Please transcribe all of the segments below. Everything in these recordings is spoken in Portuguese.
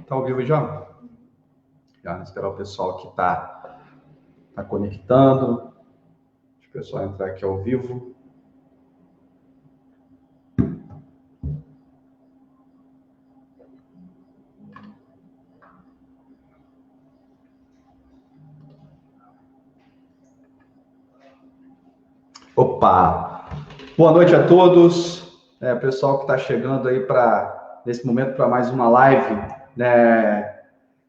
Tá ao vivo já? Já, esperar o pessoal que tá conectando. Deixa o pessoal entrar aqui ao vivo. Opa! Boa noite a todos, pessoal que está chegando aí nesse momento para mais uma live, né?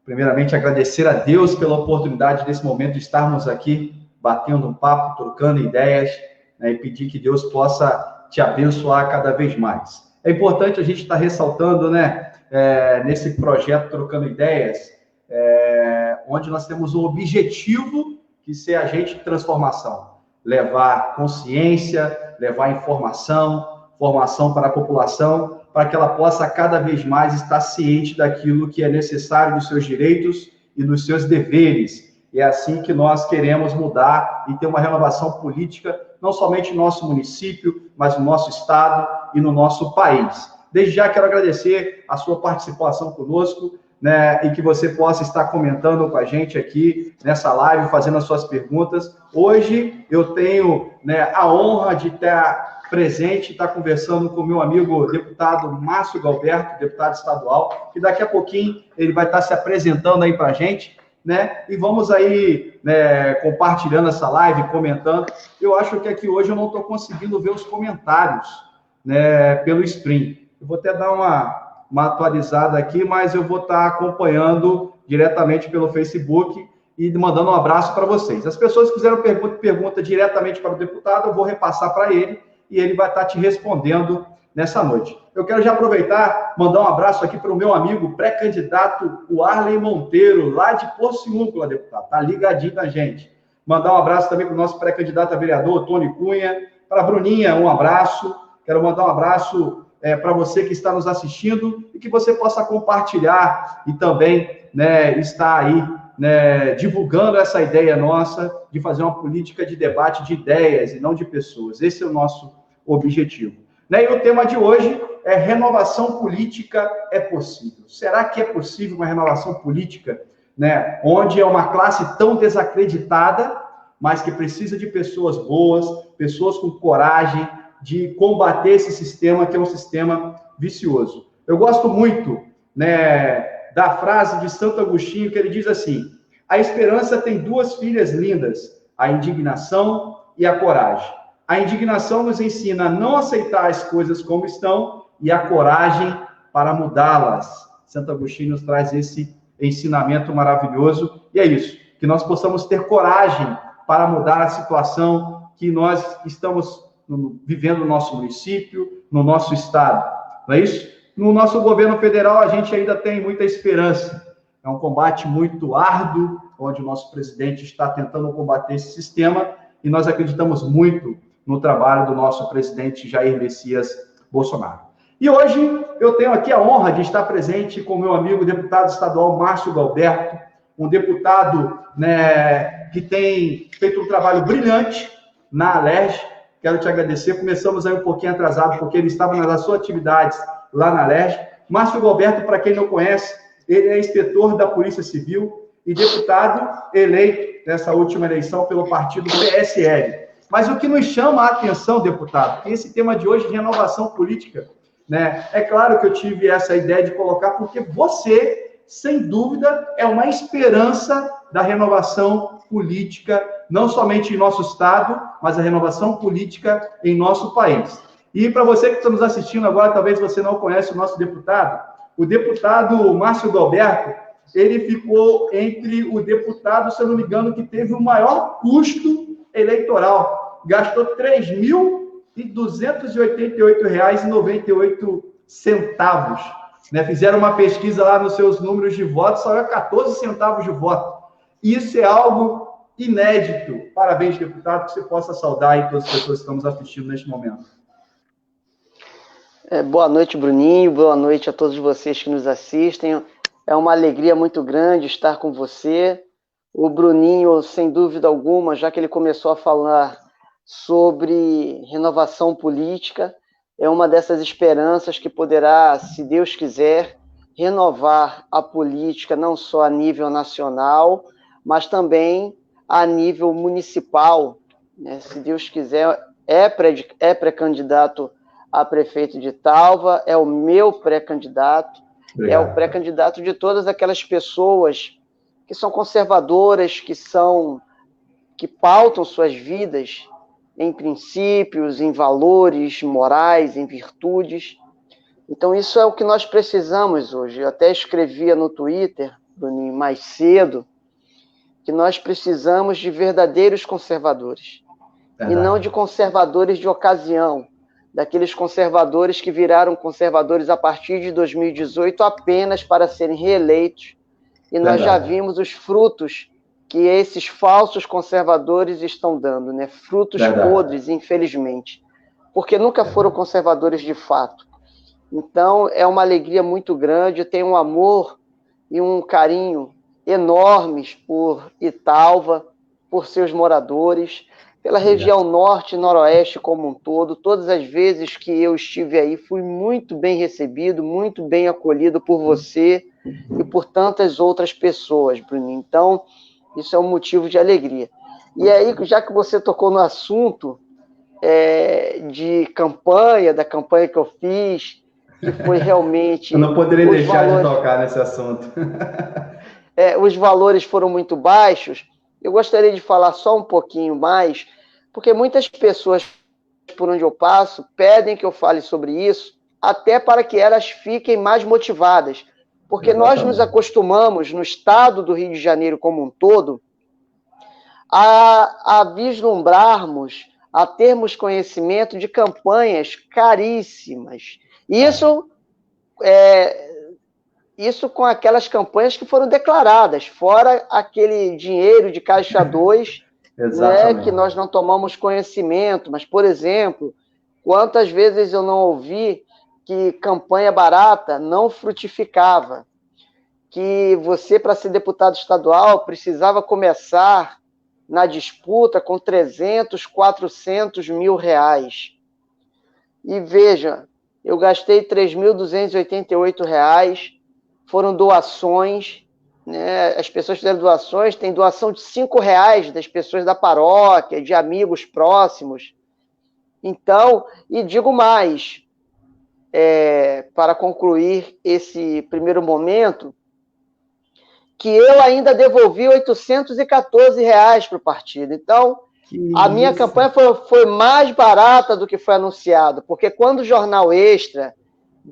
Primeiramente, agradecer a Deus pela oportunidade desse momento de estarmos aqui batendo um papo, trocando ideias, né? E pedir que Deus possa te abençoar cada vez mais. É importante a gente estar ressaltando, né? Nesse projeto Trocando Ideias, onde nós temos um objetivo que ser agente de transformação. Levar consciência, levar informação, formação para a população, para que ela possa cada vez mais estar ciente daquilo que é necessário, dos seus direitos e dos seus deveres. E é assim que nós queremos mudar e ter uma renovação política, não somente no nosso município, mas no nosso estado e no nosso país. Desde já quero agradecer a sua participação conosco, né, e que você possa estar comentando com a gente aqui nessa live, fazendo as suas perguntas. Hoje eu tenho, né, a honra de estar presente, estar conversando com o meu amigo deputado Márcio Galberto, deputado estadual, que daqui a pouquinho ele vai estar se apresentando aí para a gente, né, e vamos aí, né, compartilhando essa live, comentando. Eu acho que aqui hoje eu não estou conseguindo ver os comentários, né, pelo stream. Eu vou até dar uma atualizada aqui, mas eu vou estar acompanhando diretamente pelo Facebook e mandando um abraço para vocês. As pessoas que fizeram pergunta diretamente para o deputado, eu vou repassar para ele e ele vai estar te respondendo nessa noite. Eu quero já aproveitar, mandar um abraço aqui para o meu amigo pré-candidato, o Arley Monteiro, lá de Porciúncula, deputado, tá ligadinho na gente. Mandar um abraço também para o nosso pré-candidato a vereador, Tony Cunha, para a Bruninha, um abraço. Quero mandar um abraço para você que está nos assistindo e que você possa compartilhar e também, né, estar aí, né, divulgando essa ideia nossa de fazer uma política de debate de ideias e não de pessoas. Esse é o nosso objetivo. Né? E o tema de hoje é renovação política é possível. Será que é possível uma renovação política, né, onde é uma classe tão desacreditada, mas que precisa de pessoas boas, pessoas com coragem, de combater esse sistema, que é um sistema vicioso. Eu gosto muito, né, da frase de Santo Agostinho, que ele diz assim: a esperança tem duas filhas lindas, a indignação e a coragem. A indignação nos ensina a não aceitar as coisas como estão e a coragem para mudá-las. Santo Agostinho nos traz esse ensinamento maravilhoso, e é isso, que nós possamos ter coragem para mudar a situação que nós estamos vivendo no nosso município, no nosso estado, não é isso? No nosso governo federal, a gente ainda tem muita esperança. É um combate muito árduo, onde o nosso presidente está tentando combater esse sistema, e nós acreditamos muito no trabalho do nosso presidente Jair Messias Bolsonaro. E hoje eu tenho aqui a honra de estar presente com o meu amigo deputado estadual Márcio Galberto, um deputado, né, que tem feito um trabalho brilhante na Alerj. Quero te agradecer. Começamos aí um pouquinho atrasado, porque ele estava nas suas atividades lá na Alerj. Márcio Galberto, para quem não conhece, ele é inspetor da Polícia Civil e deputado eleito nessa última eleição pelo partido PSL. Mas o que nos chama a atenção, deputado, é esse tema de hoje de renovação política, né? É claro que eu tive essa ideia de colocar, porque você, sem dúvida, é uma esperança da renovação política, não somente em nosso estado, mas a renovação política em nosso país. E para você que está nos assistindo agora, talvez você não conhece o nosso deputado, o deputado Márcio Galberto, ele ficou entre o deputado, se eu não me engano, que teve o maior custo eleitoral. Gastou R$ 3.288,98, né? Fizeram uma pesquisa lá nos seus números de votos, saiu 14 centavos de voto. Isso é algo inédito. Parabéns, deputado, que você possa saudar aí todas as pessoas que estamos assistindo neste momento. Boa noite, Bruninho. Boa noite a todos vocês que nos assistem. É uma alegria muito grande estar com você. O Bruninho, sem dúvida alguma, já que ele começou a falar sobre renovação política, é uma dessas esperanças que poderá, se Deus quiser, renovar a política não só a nível nacional, mas também a nível municipal, né? Se Deus quiser, é pré-candidato a prefeito de Talva, é o meu pré-candidato, é o pré-candidato de todas aquelas pessoas que são conservadoras, que pautam suas vidas em princípios, em valores morais, em virtudes. Então, isso é o que nós precisamos hoje. Eu até escrevia no Twitter, Bruninho, mais cedo, que nós precisamos de verdadeiros conservadores. E não de conservadores de ocasião, daqueles conservadores que viraram conservadores a partir de 2018 apenas para serem reeleitos. E nós já vimos os frutos que esses falsos conservadores estão dando, né? Frutos podres, infelizmente, porque nunca foram conservadores de fato. Então, é uma alegria muito grande, eu tenho um amor e um carinho enormes por Italva, por seus moradores, pela região norte e noroeste como um todo. Todas as vezes que eu estive aí, fui muito bem recebido, muito bem acolhido por você e por tantas outras pessoas, Bruninho. Então, isso é um motivo de alegria. E aí, já que você tocou no assunto de campanha, da campanha que eu fiz, que foi realmente... Eu não poderia deixar de tocar nesse assunto. Os valores foram muito baixos. Eu gostaria de falar só um pouquinho mais, porque muitas pessoas, por onde eu passo, pedem que eu fale sobre isso, até para que elas fiquem mais motivadas. Porque nós nos acostumamos, no estado do Rio de Janeiro como um todo, a vislumbrarmos, a termos conhecimento de campanhas caríssimas. Isso com aquelas campanhas que foram declaradas, fora aquele dinheiro de Caixa 2, né, que nós não tomamos conhecimento. Mas, por exemplo, quantas vezes eu não ouvi que campanha barata não frutificava, que você, para ser deputado estadual, precisava começar na disputa com 300, 400 mil reais. E veja, eu gastei R$ 3.288, foram doações, né? As pessoas fizeram doações, tem doação de R$ 5 das pessoas da paróquia, de amigos próximos. Então, e digo mais, para concluir esse primeiro momento, que eu ainda devolvi R$ 814 para o partido. Então, a minha campanha foi mais barata do que foi anunciado, porque quando o Jornal Extra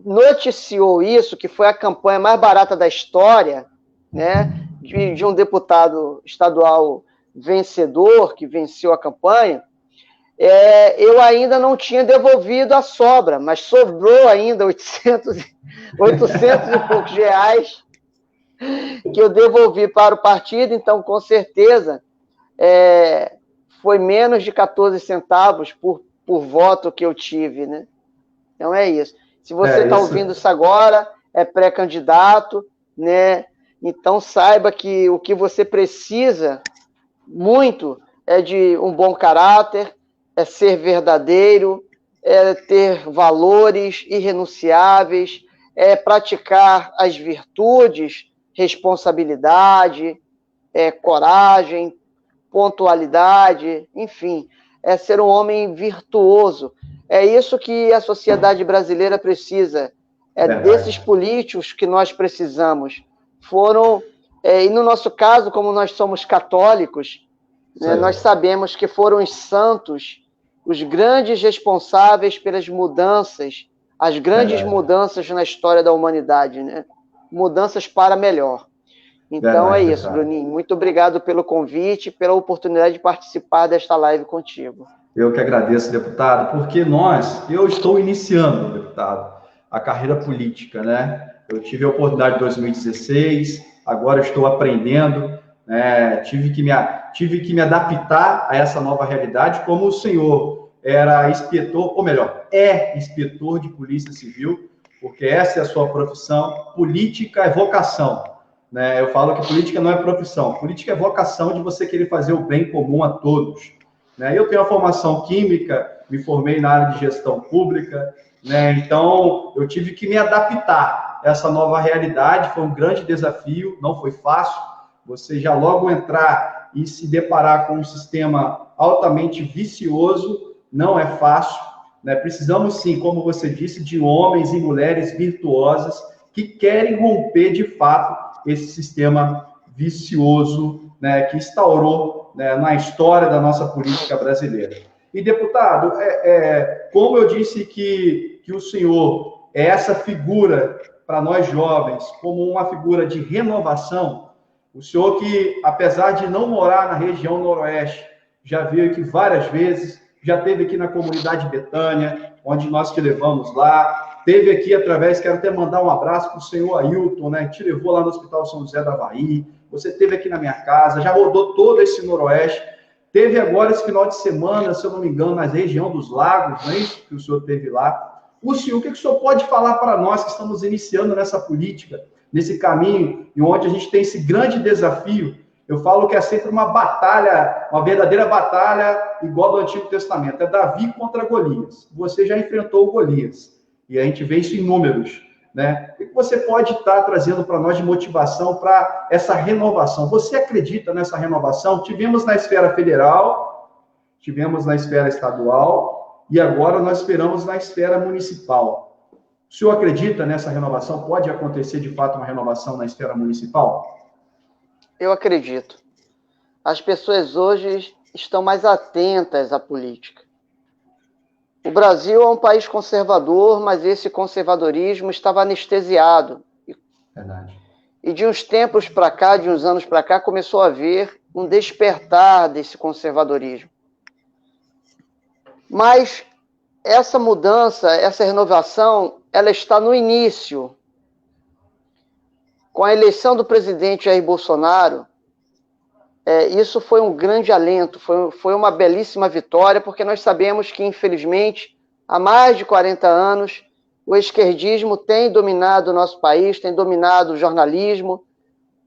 noticiou isso, que foi a campanha mais barata da história, né, de um deputado estadual vencedor, que venceu a campanha, eu ainda não tinha devolvido a sobra, mas sobrou ainda 800 e poucos reais que eu devolvi para o partido. Então, com certeza, foi menos de 14 centavos por voto que eu tive, né? Então, é isso. Se você está ouvindo isso agora, é pré-candidato, né? Então, saiba que o que você precisa muito é de um bom caráter, é ser verdadeiro, é ter valores irrenunciáveis, é praticar as virtudes, responsabilidade, coragem, pontualidade, enfim, é ser um homem virtuoso. É isso que a sociedade brasileira precisa, desses políticos que nós precisamos. E no nosso caso, como nós somos católicos, né, nós sabemos que foram os santos os grandes responsáveis pelas mudanças, as grandes mudanças na história da humanidade, né? Mudanças para melhor. Então é isso, Bruninho. Muito obrigado pelo convite, pela oportunidade de participar desta live contigo. Eu que agradeço, deputado, porque eu estou iniciando, deputado, a carreira política, né? Eu tive a oportunidade em 2016, agora estou aprendendo, né? Tive que me adaptar a essa nova realidade, como o senhor era inspetor, ou melhor, é inspetor de Polícia Civil, porque essa é a sua profissão. Política é vocação, né? Eu falo que política não é profissão, política é vocação de você querer fazer o bem comum a todos. Eu tenho a formação química, me formei na área de gestão pública, né? Então eu tive que me adaptar essa nova realidade, foi um grande desafio, não foi fácil. Você já logo entrar e se deparar com um sistema altamente vicioso, não é fácil, né? Precisamos sim, como você disse, de homens e mulheres virtuosas que querem romper de fato esse sistema vicioso, né, que instaurou, né, na história da nossa política brasileira. E, deputado, como eu disse que o senhor é essa figura para nós jovens, como uma figura de renovação, o senhor que, apesar de não morar na região noroeste, já veio aqui várias vezes, já esteve aqui na comunidade Betânia, onde nós te levamos lá, teve aqui através, quero até mandar um abraço para o senhor Ailton, né, te levou lá no Hospital São José da Bahia, você esteve aqui na minha casa, já rodou todo esse noroeste, teve agora esse final de semana, se eu não me engano, na região dos Lagos, não é isso que o senhor teve lá? O senhor, o que o senhor pode falar para nós que estamos iniciando nessa política, nesse caminho, e onde a gente tem esse grande desafio? Eu falo que é sempre uma batalha, uma verdadeira batalha igual do Antigo Testamento, é Davi contra Golias. Você já enfrentou o Golias, e a gente vê isso em números, né? O que você pode estar trazendo para nós de motivação para essa renovação? Você acredita nessa renovação? Tivemos na esfera federal, tivemos na esfera estadual, e agora nós esperamos na esfera municipal. O senhor acredita nessa renovação? Pode acontecer, de fato, uma renovação na esfera municipal? Eu acredito. As pessoas hoje estão mais atentas à política. O Brasil é um país conservador, mas esse conservadorismo estava anestesiado. Verdade. E de uns tempos para cá, de uns anos para cá, começou a haver um despertar desse conservadorismo. Mas essa mudança, essa renovação, ela está no início. Com a eleição do presidente Jair Bolsonaro, isso foi um grande alento, foi uma belíssima vitória, porque nós sabemos que, infelizmente, há mais de 40 anos, o esquerdismo tem dominado o nosso país, tem dominado o jornalismo,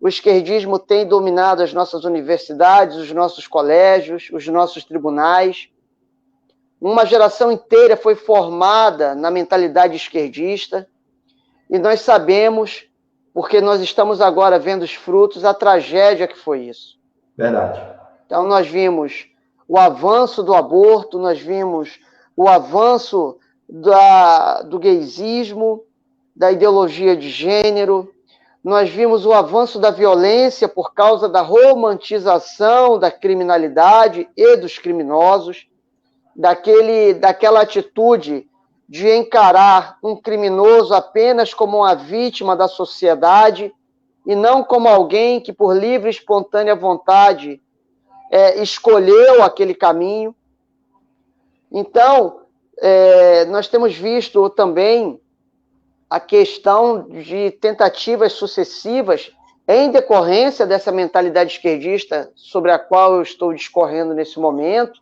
o esquerdismo tem dominado as nossas universidades, os nossos colégios, os nossos tribunais. Uma geração inteira foi formada na mentalidade esquerdista, e nós sabemos, porque nós estamos agora vendo os frutos, a tragédia que foi isso. Verdade. Então, nós vimos o avanço do aborto, nós vimos o avanço do gaysismo, da ideologia de gênero, nós vimos o avanço da violência por causa da romantização da criminalidade e dos criminosos, daquela atitude de encarar um criminoso apenas como uma vítima da sociedade e não como alguém que, por livre e espontânea vontade, escolheu aquele caminho. Então, nós temos visto também a questão de tentativas sucessivas em decorrência dessa mentalidade esquerdista sobre a qual eu estou discorrendo nesse momento,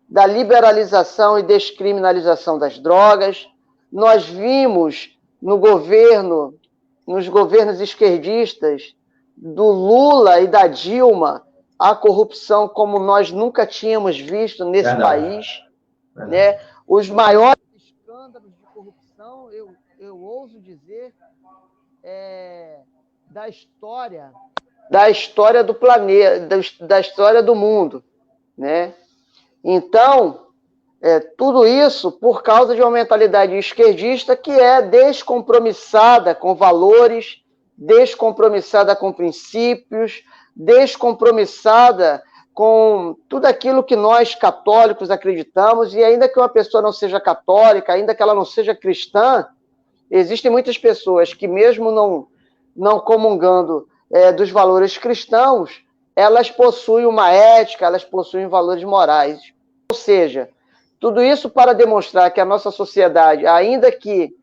da liberalização e descriminalização das drogas. Nós vimos nos governos esquerdistas do Lula e da Dilma a corrupção como nós nunca tínhamos visto nesse país. Né? Os maiores escândalos de corrupção, eu ouso dizer, da história do planeta, da história do mundo, né? Então, tudo isso por causa de uma mentalidade esquerdista que é descompromissada com valores, descompromissada com princípios, descompromissada com tudo aquilo que nós católicos acreditamos, e ainda que uma pessoa não seja católica, ainda que ela não seja cristã, existem muitas pessoas que, mesmo não comungando dos valores cristãos, elas possuem uma ética, elas possuem valores morais. Ou seja, tudo isso para demonstrar que a nossa sociedade, ainda que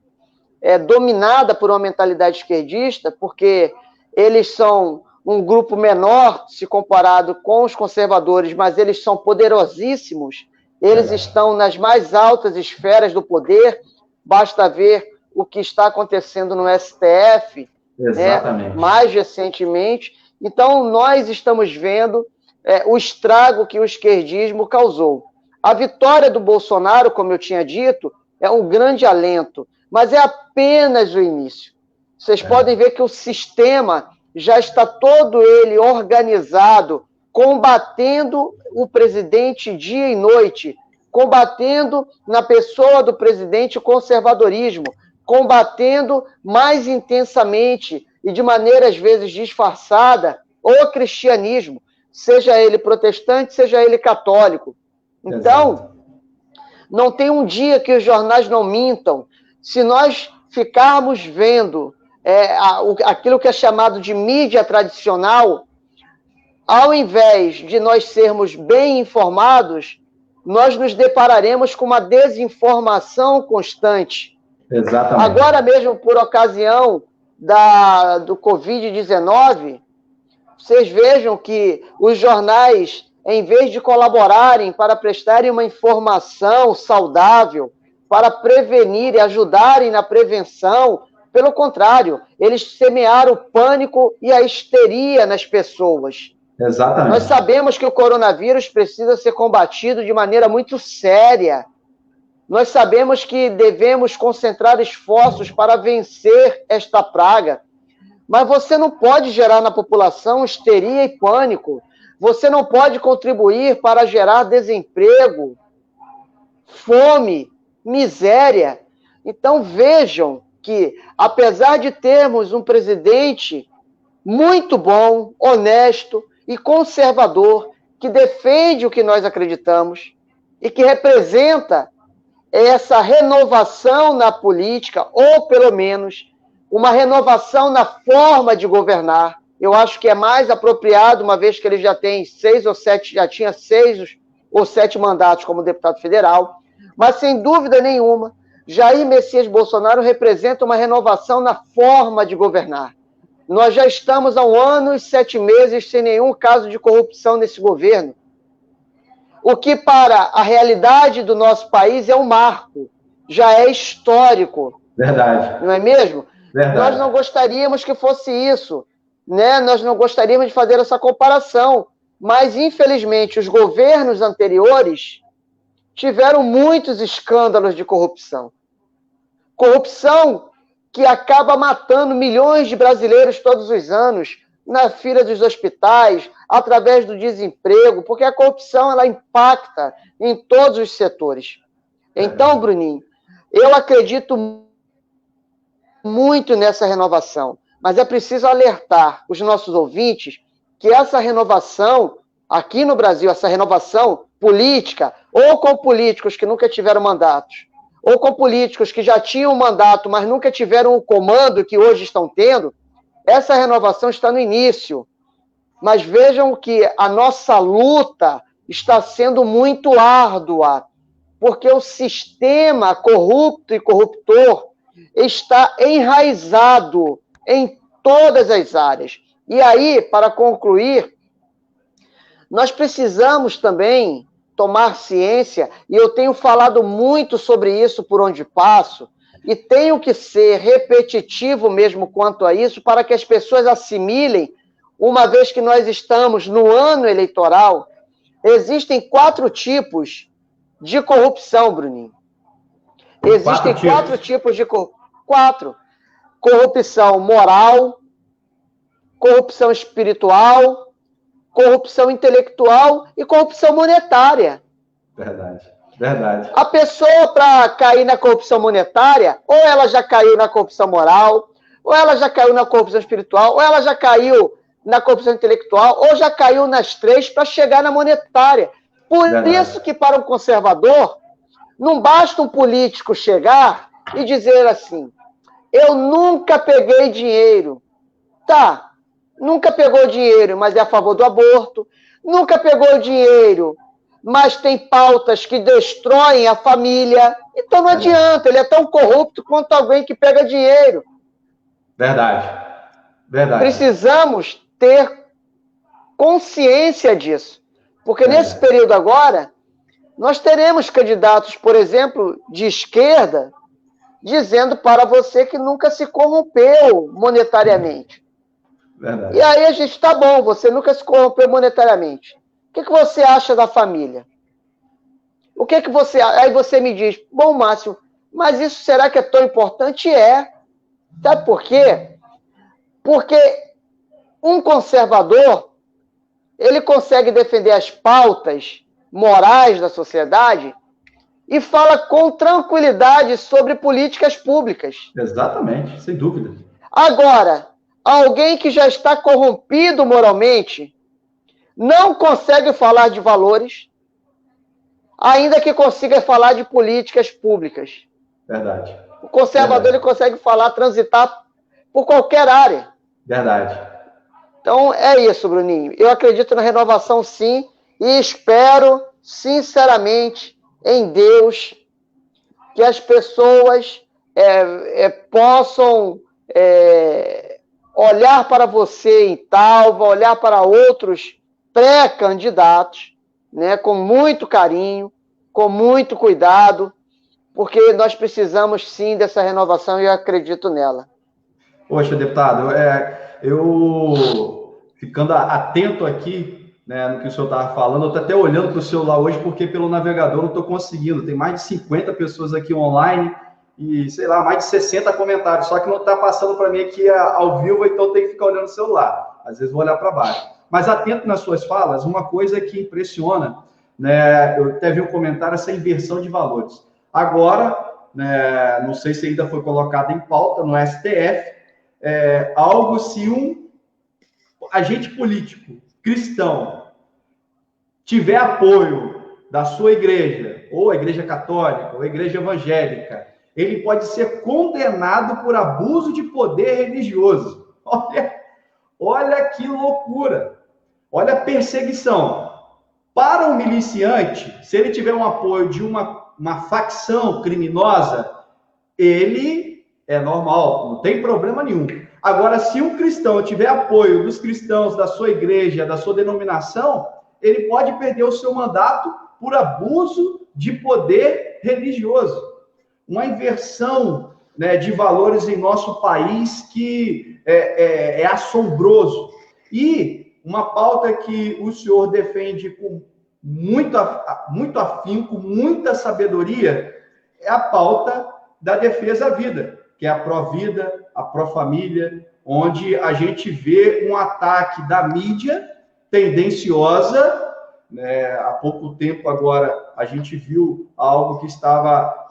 é dominada por uma mentalidade esquerdista, porque eles são um grupo menor se comparado com os conservadores, mas eles são poderosíssimos, eles estão nas mais altas esferas do poder, basta ver o que está acontecendo no STF, né, mais recentemente. Então, nós estamos vendo o estrago que o esquerdismo causou. A vitória do Bolsonaro, como eu tinha dito, é um grande alento, mas é apenas o início. Vocês podem ver que o sistema já está todo ele organizado, combatendo o presidente dia e noite, combatendo na pessoa do presidente o conservadorismo, combatendo mais intensamente e de maneira às vezes disfarçada o cristianismo, seja ele protestante, seja ele católico. Então, não tem um dia que os jornais não mintam. Se nós ficarmos vendo aquilo que é chamado de mídia tradicional, ao invés de nós sermos bem informados, nós nos depararemos com uma desinformação constante. Exatamente. Agora mesmo, por ocasião do Covid-19, vocês vejam que os jornais, em vez de colaborarem para prestarem uma informação saudável, para prevenir e ajudarem na prevenção, pelo contrário, eles semearam o pânico e a histeria nas pessoas. Exatamente. Nós sabemos que o coronavírus precisa ser combatido de maneira muito séria. Nós sabemos que devemos concentrar esforços para vencer esta praga. Mas você não pode gerar na população histeria e pânico. Você não pode contribuir para gerar desemprego, fome, miséria. Então vejam que, apesar de termos um presidente muito bom, honesto e conservador, que defende o que nós acreditamos e que representa essa renovação na política, ou pelo menos uma renovação na forma de governar. Eu acho que é mais apropriado, uma vez que ele já tem já tinha 6 ou 7 mandatos como deputado federal, mas sem dúvida nenhuma, Jair Messias Bolsonaro representa uma renovação na forma de governar. Nós já estamos há 1 ano e 7 meses sem nenhum caso de corrupção nesse governo. O que para a realidade do nosso país é um marco, já é histórico. Verdade. Não é mesmo? Verdade. Nós não gostaríamos que fosse isso, né? Nós não gostaríamos de fazer essa comparação, mas infelizmente os governos anteriores tiveram muitos escândalos de corrupção. Corrupção que acaba matando milhões de brasileiros todos os anos, na fila dos hospitais, através do desemprego, porque a corrupção ela impacta em todos os setores. Então, Bruninho, eu acredito muito nessa renovação, mas é preciso alertar os nossos ouvintes que essa renovação, aqui no Brasil, essa renovação política, ou com políticos que nunca tiveram mandatos, ou com políticos que já tinham mandato, mas nunca tiveram o comando que hoje estão tendo, essa renovação está no início. Mas vejam que a nossa luta está sendo muito árdua, porque o sistema corrupto e corruptor está enraizado em todas as áreas. E aí, para concluir, nós precisamos também tomar ciência, e eu tenho falado muito sobre isso por onde passo, e tenho que ser repetitivo mesmo quanto a isso, para que as pessoas assimilem, uma vez que nós estamos no ano eleitoral. Existem 4 tipos de corrupção, Bruninho. Existem 4 tipos de corrupção. 4. Corrupção moral, corrupção espiritual, corrupção intelectual e corrupção monetária. Verdade, verdade. A pessoa, para cair na corrupção monetária, ou ela já caiu na corrupção moral, ou ela já caiu na corrupção espiritual, ou ela já caiu na corrupção intelectual, ou já caiu nas 3 para chegar na monetária. Por isso que, para um conservador, não basta um político chegar e dizer assim: eu nunca peguei dinheiro. Tá, nunca pegou dinheiro, mas é a favor do aborto. Nunca pegou dinheiro, mas tem pautas que destroem a família. Então não adianta, ele é tão corrupto quanto alguém que pega dinheiro. Verdade, verdade. Precisamos ter consciência disso, porque nesse período agora, nós teremos candidatos, por exemplo, de esquerda, dizendo para você que nunca se corrompeu monetariamente. Verdade. E aí a gente, tá bom, você nunca se corrompeu monetariamente. O que você acha da família? O que você... Aí você me diz: bom, Márcio, mas isso será que é tão importante? É. Sabe por quê? Porque um conservador, ele consegue defender as pautas morais da sociedade e fala com tranquilidade sobre políticas públicas. Exatamente, sem dúvida. Agora, alguém que já está corrompido moralmente não consegue falar de valores, ainda que consiga falar de políticas públicas. Verdade. O conservador, ele consegue falar, transitar por qualquer área. Verdade. Então, é isso, Bruninho. Eu acredito na renovação, sim, e espero, sinceramente, em Deus, que as pessoas possam olhar para você em Talva, olhar para outros pré-candidatos, né, com muito carinho, com muito cuidado, porque nós precisamos, sim, dessa renovação e eu acredito nela. Poxa, deputado, eu ficando atento aqui, né, no que o senhor estava falando, eu estou até olhando para o celular hoje, porque pelo navegador não estou conseguindo. Tem mais de 50 pessoas aqui online e, sei lá, mais de 60 comentários, só que não está passando para mim aqui ao vivo, então tem que ficar olhando o celular. Às vezes vou olhar para baixo. Mas atento nas suas falas, uma coisa que impressiona, né, eu até vi um comentário, essa inversão de valores. Agora, né, não sei se ainda foi colocado em pauta no STF, algo se um agente político cristão tiver apoio da sua igreja, ou a igreja católica, ou a igreja evangélica, ele pode ser condenado por abuso de poder religioso. Olha que loucura! Olha a perseguição. Para um miliciante, se ele tiver um apoio de uma facção criminosa, ele é normal, não tem problema nenhum. Agora, se um cristão tiver apoio dos cristãos da sua igreja, da sua denominação, ele pode perder o seu mandato por abuso de poder religioso. Uma inversão, né, de valores em nosso país que é assombroso. E uma pauta que o senhor defende com muito afinco, muita sabedoria, é a pauta da defesa à vida, que é a pró-vida, a pró-família, onde a gente vê um ataque da mídia tendenciosa, né? Há pouco tempo agora a gente viu algo que estava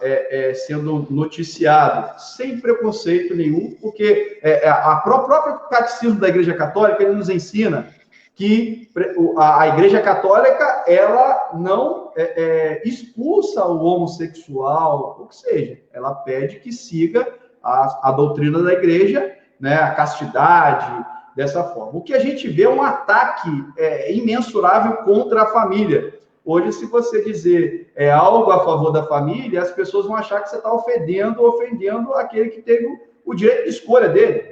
sendo noticiado sem preconceito nenhum, porque a própria catecismo da Igreja Católica ele nos ensina que a Igreja Católica ela não expulsa o homossexual, ou que seja, ela pede que siga a doutrina da Igreja, né, a castidade, dessa forma. O que a gente vê é um ataque imensurável contra a família. Hoje, se você dizer algo a favor da família, as pessoas vão achar que você está ofendendo aquele que teve o direito de escolha dele.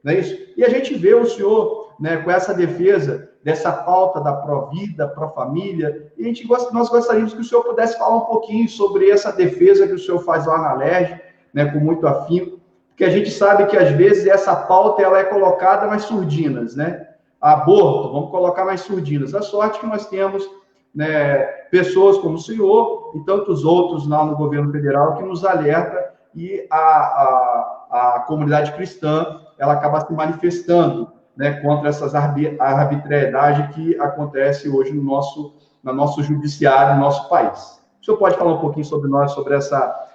Não é isso? E a gente vê o senhor, né, com essa defesa dessa pauta da pró-vida, pró-família, e nós gostaríamos que o senhor pudesse falar um pouquinho sobre essa defesa que o senhor faz lá na LERJ, né, com muito afinco, porque a gente sabe que, às vezes, essa pauta ela é colocada nas surdinas, né? Aborto, vamos colocar nas surdinas. A sorte que nós temos, né, pessoas como o senhor e tantos outros lá no governo federal que nos alerta e a comunidade cristã ela acaba se manifestando, né, contra essas arbitrariedades que acontece hoje no nosso judiciário, no nosso país. O senhor pode falar um pouquinho sobre nós, sobre essa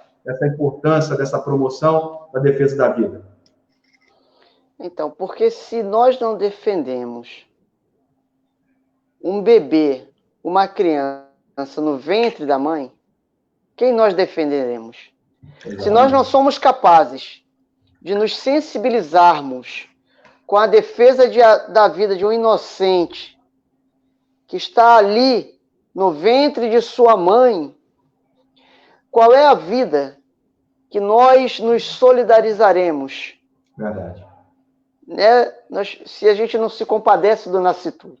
importância dessa promoção da defesa da vida? Então, porque se nós não defendemos um bebê, uma criança no ventre da mãe, quem nós defenderemos? Exatamente. Se nós não somos capazes de nos sensibilizarmos com a defesa da vida de um inocente que está ali no ventre de sua mãe, qual é a vida que nós nos solidarizaremos? Verdade. Né? Se a gente não se compadece do nascituro.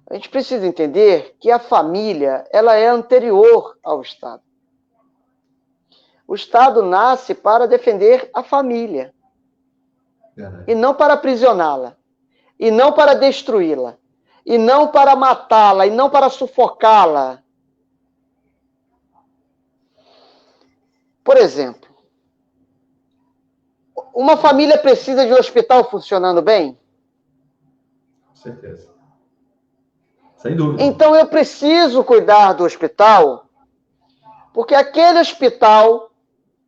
A gente precisa entender que a família ela é anterior ao Estado. O Estado nasce para defender a família. Verdade. E não para aprisioná-la. E não para destruí-la. E não para matá-la. E não para sufocá-la. Por exemplo, uma família precisa de um hospital funcionando bem? Com certeza. Sem dúvida. Então eu preciso cuidar do hospital, porque aquele hospital,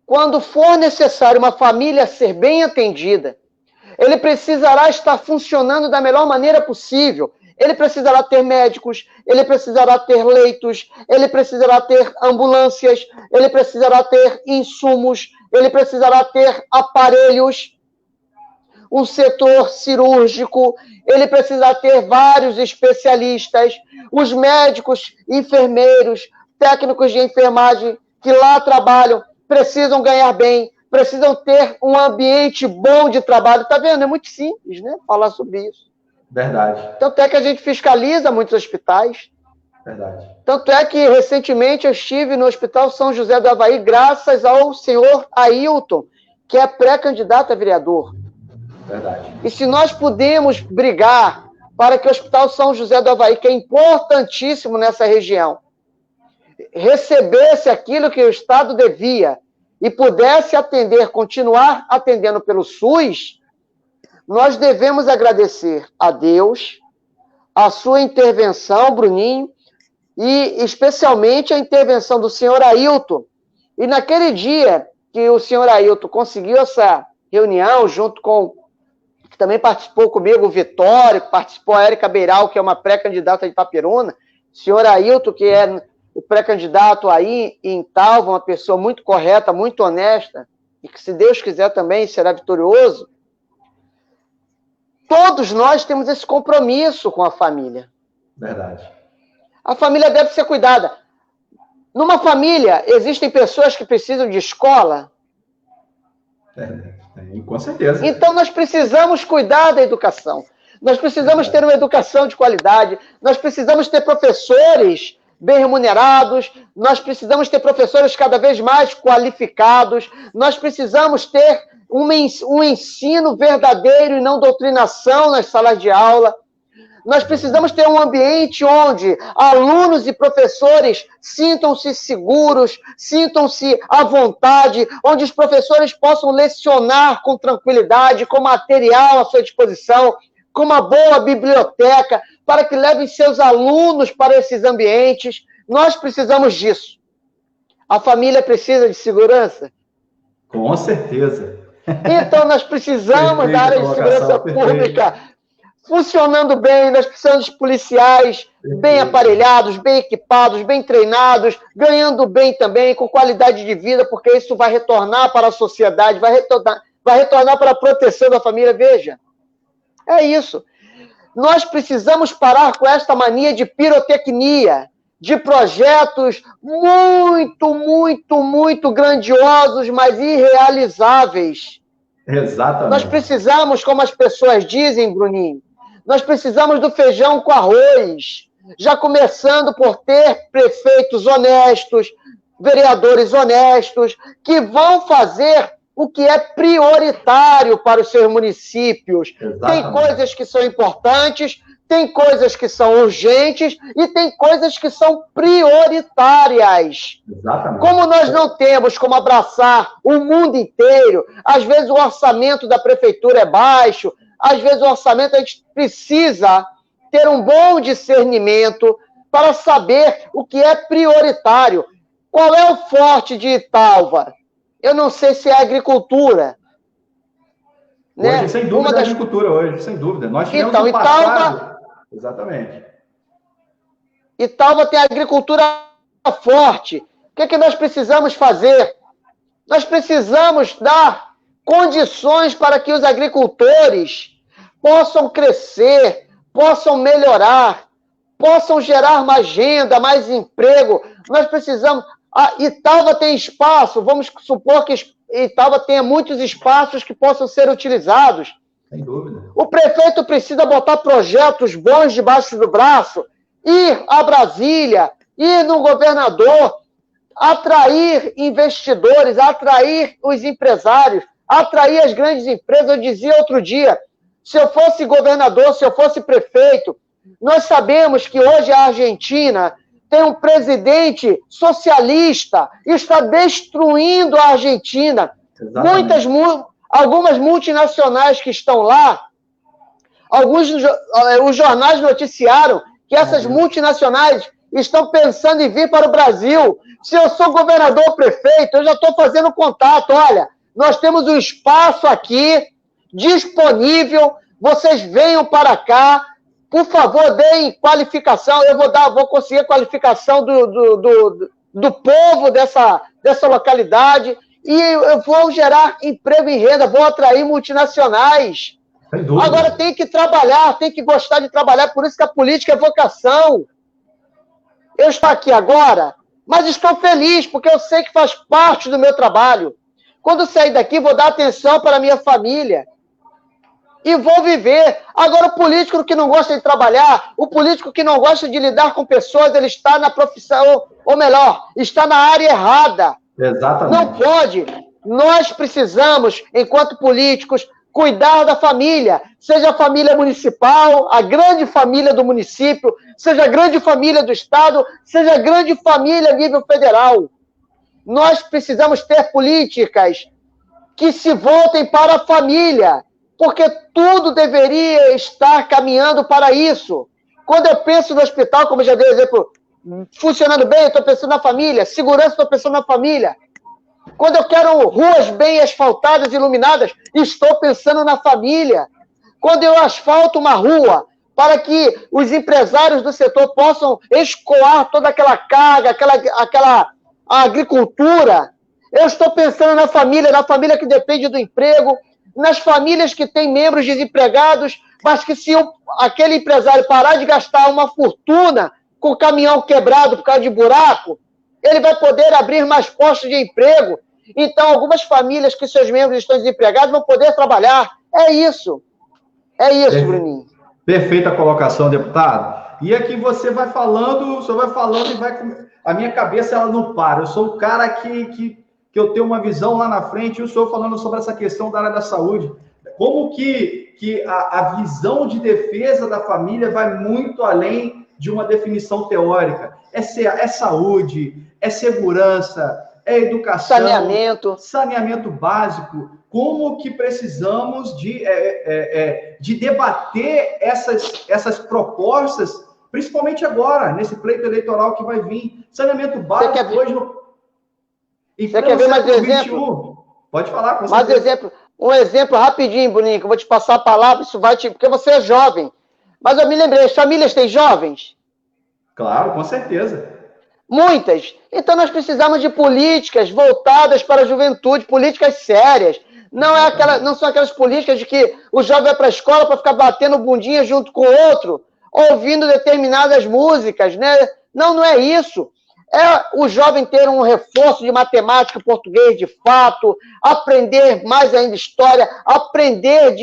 quando for necessário uma família ser bem atendida, ele precisará estar funcionando da melhor maneira possível. Ele precisará ter médicos, ele precisará ter leitos, ele precisará ter ambulâncias, ele precisará ter insumos, ele precisará ter aparelhos, um setor cirúrgico, ele precisará ter vários especialistas, os médicos, enfermeiros, técnicos de enfermagem que lá trabalham, precisam ganhar bem, precisam ter um ambiente bom de trabalho. Está vendo? É muito simples, né? Falar sobre isso. Verdade. Tanto é que a gente fiscaliza muitos hospitais. Verdade. Tanto é que, recentemente, eu estive no Hospital São José do Avaí, graças ao senhor Ailton, que é pré-candidato a vereador. Verdade. E se nós pudermos brigar para que o Hospital São José do Avaí, que é importantíssimo nessa região, recebesse aquilo que o Estado devia e pudesse atender, continuar atendendo pelo SUS, nós devemos agradecer a Deus, a sua intervenção, Bruninho, e especialmente a intervenção do senhor Ailton. E naquele dia que o senhor Ailton conseguiu essa reunião, junto com, que também participou comigo, o Vitório, participou a Érica Beiral, que é uma pré-candidata de Itaperuna, o senhor Ailton, que é o pré-candidato aí em Talva, uma pessoa muito correta, muito honesta, e que, se Deus quiser, também será vitorioso. Todos nós temos esse compromisso com a família. Verdade. A família deve ser cuidada. Numa família, existem pessoas que precisam de escola? Com certeza. Então, nós precisamos cuidar da educação. Nós precisamos ter uma educação de qualidade. Nós precisamos ter professores bem remunerados. Nós precisamos ter professores cada vez mais qualificados. Nós precisamos ter um ensino verdadeiro e não doutrinação nas salas de aula. Nós precisamos ter um ambiente onde alunos e professores sintam-se seguros, sintam-se à vontade, onde os professores possam lecionar com tranquilidade, com material à sua disposição, com uma boa biblioteca, para que levem seus alunos para esses ambientes. Nós precisamos disso. A família precisa de segurança? Com certeza. Então, nós precisamos da área de segurança pública funcionando bem, nós precisamos de policiais bem aparelhados, bem equipados, bem treinados, ganhando bem também, com qualidade de vida, porque isso vai retornar para a sociedade, vai retornar para a proteção da família. Veja, é isso. Nós precisamos parar com esta mania de pirotecnia, de projetos muito, muito, muito grandiosos, mas irrealizáveis. Exatamente. Nós precisamos, como as pessoas dizem, Bruninho, nós precisamos do feijão com arroz, já começando por ter prefeitos honestos, vereadores honestos, que vão fazer o que é prioritário para os seus municípios. Exatamente. Tem coisas que são importantes, tem coisas que são urgentes e tem coisas que são prioritárias. Exatamente. Como nós não temos como abraçar o mundo inteiro, às vezes o orçamento da prefeitura é baixo, às vezes o orçamento a gente precisa ter um bom discernimento para saber o que é prioritário. Qual é o forte de Italva? Eu não sei se é a agricultura. Hoje, né? sem dúvida, a agricultura hoje, sem dúvida. Nós tivemos então, Italva... Exatamente. Italva tem a agricultura forte. O que é que nós precisamos fazer? Nós precisamos dar condições para que os agricultores possam crescer, possam melhorar, possam gerar mais renda, mais emprego. Nós precisamos... Italva tem espaço, vamos supor que Italva tenha muitos espaços que possam ser utilizados. Sem dúvida. O prefeito precisa botar projetos bons debaixo do braço, ir a Brasília, ir no governador, atrair investidores, atrair os empresários, atrair as grandes empresas. Eu dizia outro dia, se eu fosse governador, se eu fosse prefeito, nós sabemos que hoje a Argentina tem um presidente socialista e está destruindo a Argentina. Algumas multinacionais que estão lá, os jornais noticiaram que essas multinacionais estão pensando em vir para o Brasil. Se eu sou governador ou prefeito, eu já estou fazendo contato. Olha, nós temos um espaço aqui disponível, vocês venham para cá, por favor, deem qualificação, eu vou conseguir a qualificação do povo dessa localidade e eu vou gerar emprego e renda, vou atrair multinacionais. Agora tem que trabalhar, tem que gostar de trabalhar, por isso que a política é vocação. Eu estou aqui agora, mas estou feliz, porque eu sei que faz parte do meu trabalho. Quando sair daqui, vou dar atenção para a minha família. E vou viver. Agora, o político que não gosta de trabalhar, o político que não gosta de lidar com pessoas, ele está na profissão, ou melhor, está na área errada. Exatamente. Não pode. Nós precisamos, enquanto políticos, cuidar da família, seja a família municipal, a grande família do município, seja a grande família do estado, seja a grande família a nível federal. Nós precisamos ter políticas que se voltem para a família, porque tudo deveria estar caminhando para isso. Quando eu penso no hospital, como eu já dei exemplo, funcionando bem, eu estou pensando na família, segurança, estou pensando na família. Quando eu quero ruas bem asfaltadas, iluminadas, estou pensando na família. Quando eu asfalto uma rua para que os empresários do setor possam escoar toda aquela carga, aquela agricultura, eu estou pensando na família que depende do emprego, nas famílias que têm membros desempregados, mas que se aquele empresário parar de gastar uma fortuna com o caminhão quebrado por causa de buraco, ele vai poder abrir mais postos de emprego. Então, algumas famílias que seus membros estão desempregados vão poder trabalhar. É isso. É isso, Bruninho. Perfeita colocação, deputado. E aqui você vai falando, o senhor vai falando e vai... A minha cabeça, ela não para. Eu sou o cara que eu tenho uma visão lá na frente, e o senhor falando sobre essa questão da área da saúde. Como que a visão de defesa da família vai muito além de uma definição teórica. É saúde, é segurança, é educação, saneamento básico. Como que precisamos de debater essas propostas, principalmente agora, nesse pleito eleitoral que vai vir. Saneamento básico hoje... Você quer ver mais um exemplo? Pode falar, com mais certeza. Um exemplo rapidinho, Bruninho, que eu vou te passar a palavra, isso vai te... porque você é jovem. Mas eu me lembrei, as famílias têm jovens? Claro, com certeza. Muitas. Então nós precisamos de políticas voltadas para a juventude, políticas sérias. Não são aquelas políticas de que o jovem vai para a escola para ficar batendo bundinha junto com o outro, ouvindo determinadas músicas, né? Não é isso. É o jovem ter um reforço de matemática e português de fato, aprender mais ainda história, aprender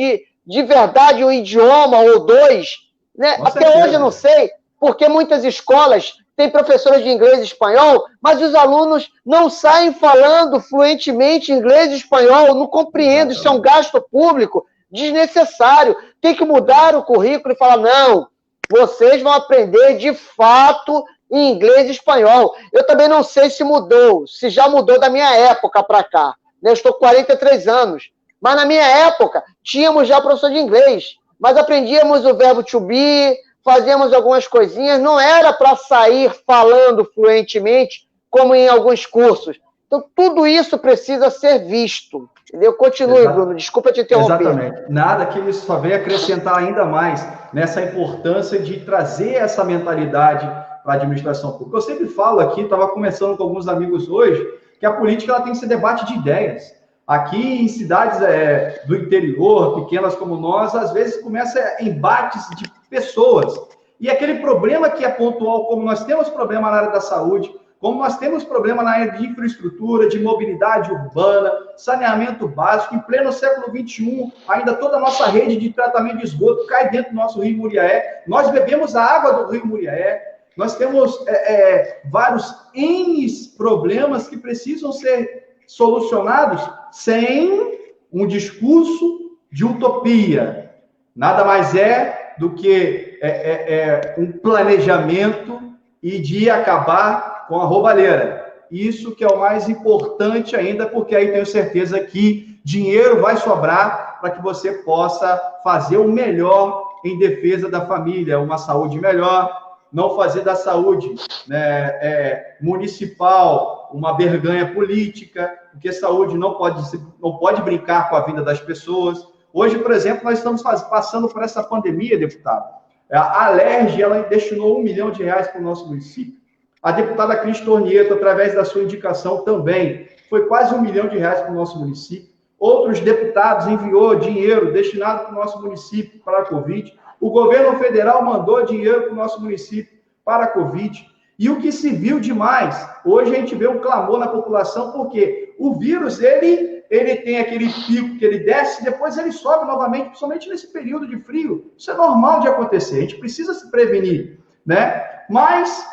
de verdade um idioma ou dois. Né? Até hoje eu não sei, porque muitas escolas têm professores de inglês e espanhol, mas os alunos não saem falando fluentemente inglês e espanhol, não compreendem, isso é um gasto público desnecessário. Tem que mudar o currículo e falar, não, vocês vão aprender de fato em inglês e espanhol. Eu também não sei se mudou, se já mudou da minha época para cá. Eu estou com 43 anos, mas na minha época tínhamos já professor de inglês, mas aprendíamos o verbo to be, fazíamos algumas coisinhas, não era para sair falando fluentemente, como em alguns cursos. Então, tudo isso precisa ser visto. Entendeu? Continue, Bruno, desculpa te interromper. Exatamente. Nada que isso só venha acrescentar ainda mais nessa importância de trazer essa mentalidade para a administração pública. Eu sempre falo aqui, estava conversando com alguns amigos hoje, que a política ela tem que ser debate de ideias. Aqui em cidades do interior, pequenas como nós, às vezes começa embates de pessoas. E aquele problema que é pontual, como nós temos problema na área da saúde, como nós temos problema na área de infraestrutura, de mobilidade urbana, saneamento básico, em pleno século XXI, ainda toda a nossa rede de tratamento de esgoto cai dentro do nosso rio Muriaé. Nós bebemos a água do rio Muriaé. Nós temos vários N problemas que precisam ser solucionados sem um discurso de utopia. Nada mais do que um planejamento e de acabar com a roubalheira. Isso que é o mais importante ainda, porque aí tenho certeza que dinheiro vai sobrar para que você possa fazer o melhor em defesa da família, uma saúde melhor, não fazer da saúde, né, municipal uma vergonha política, porque saúde não pode brincar com a vida das pessoas. Hoje, por exemplo, nós estamos passando por essa pandemia, deputado. A Alerj, ela destinou R$1 milhão para o nosso município. A deputada Cris Tornieto, através da sua indicação também, foi quase R$1 milhão para o nosso município. Outros deputados enviou dinheiro destinado para o nosso município para a Covid. O governo federal mandou dinheiro para o nosso município para a Covid. E o que se viu demais, hoje a gente vê um clamor na população, porque o vírus, ele tem aquele pico que ele desce, depois ele sobe novamente, principalmente nesse período de frio. Isso é normal de acontecer, a gente precisa se prevenir, né? Mas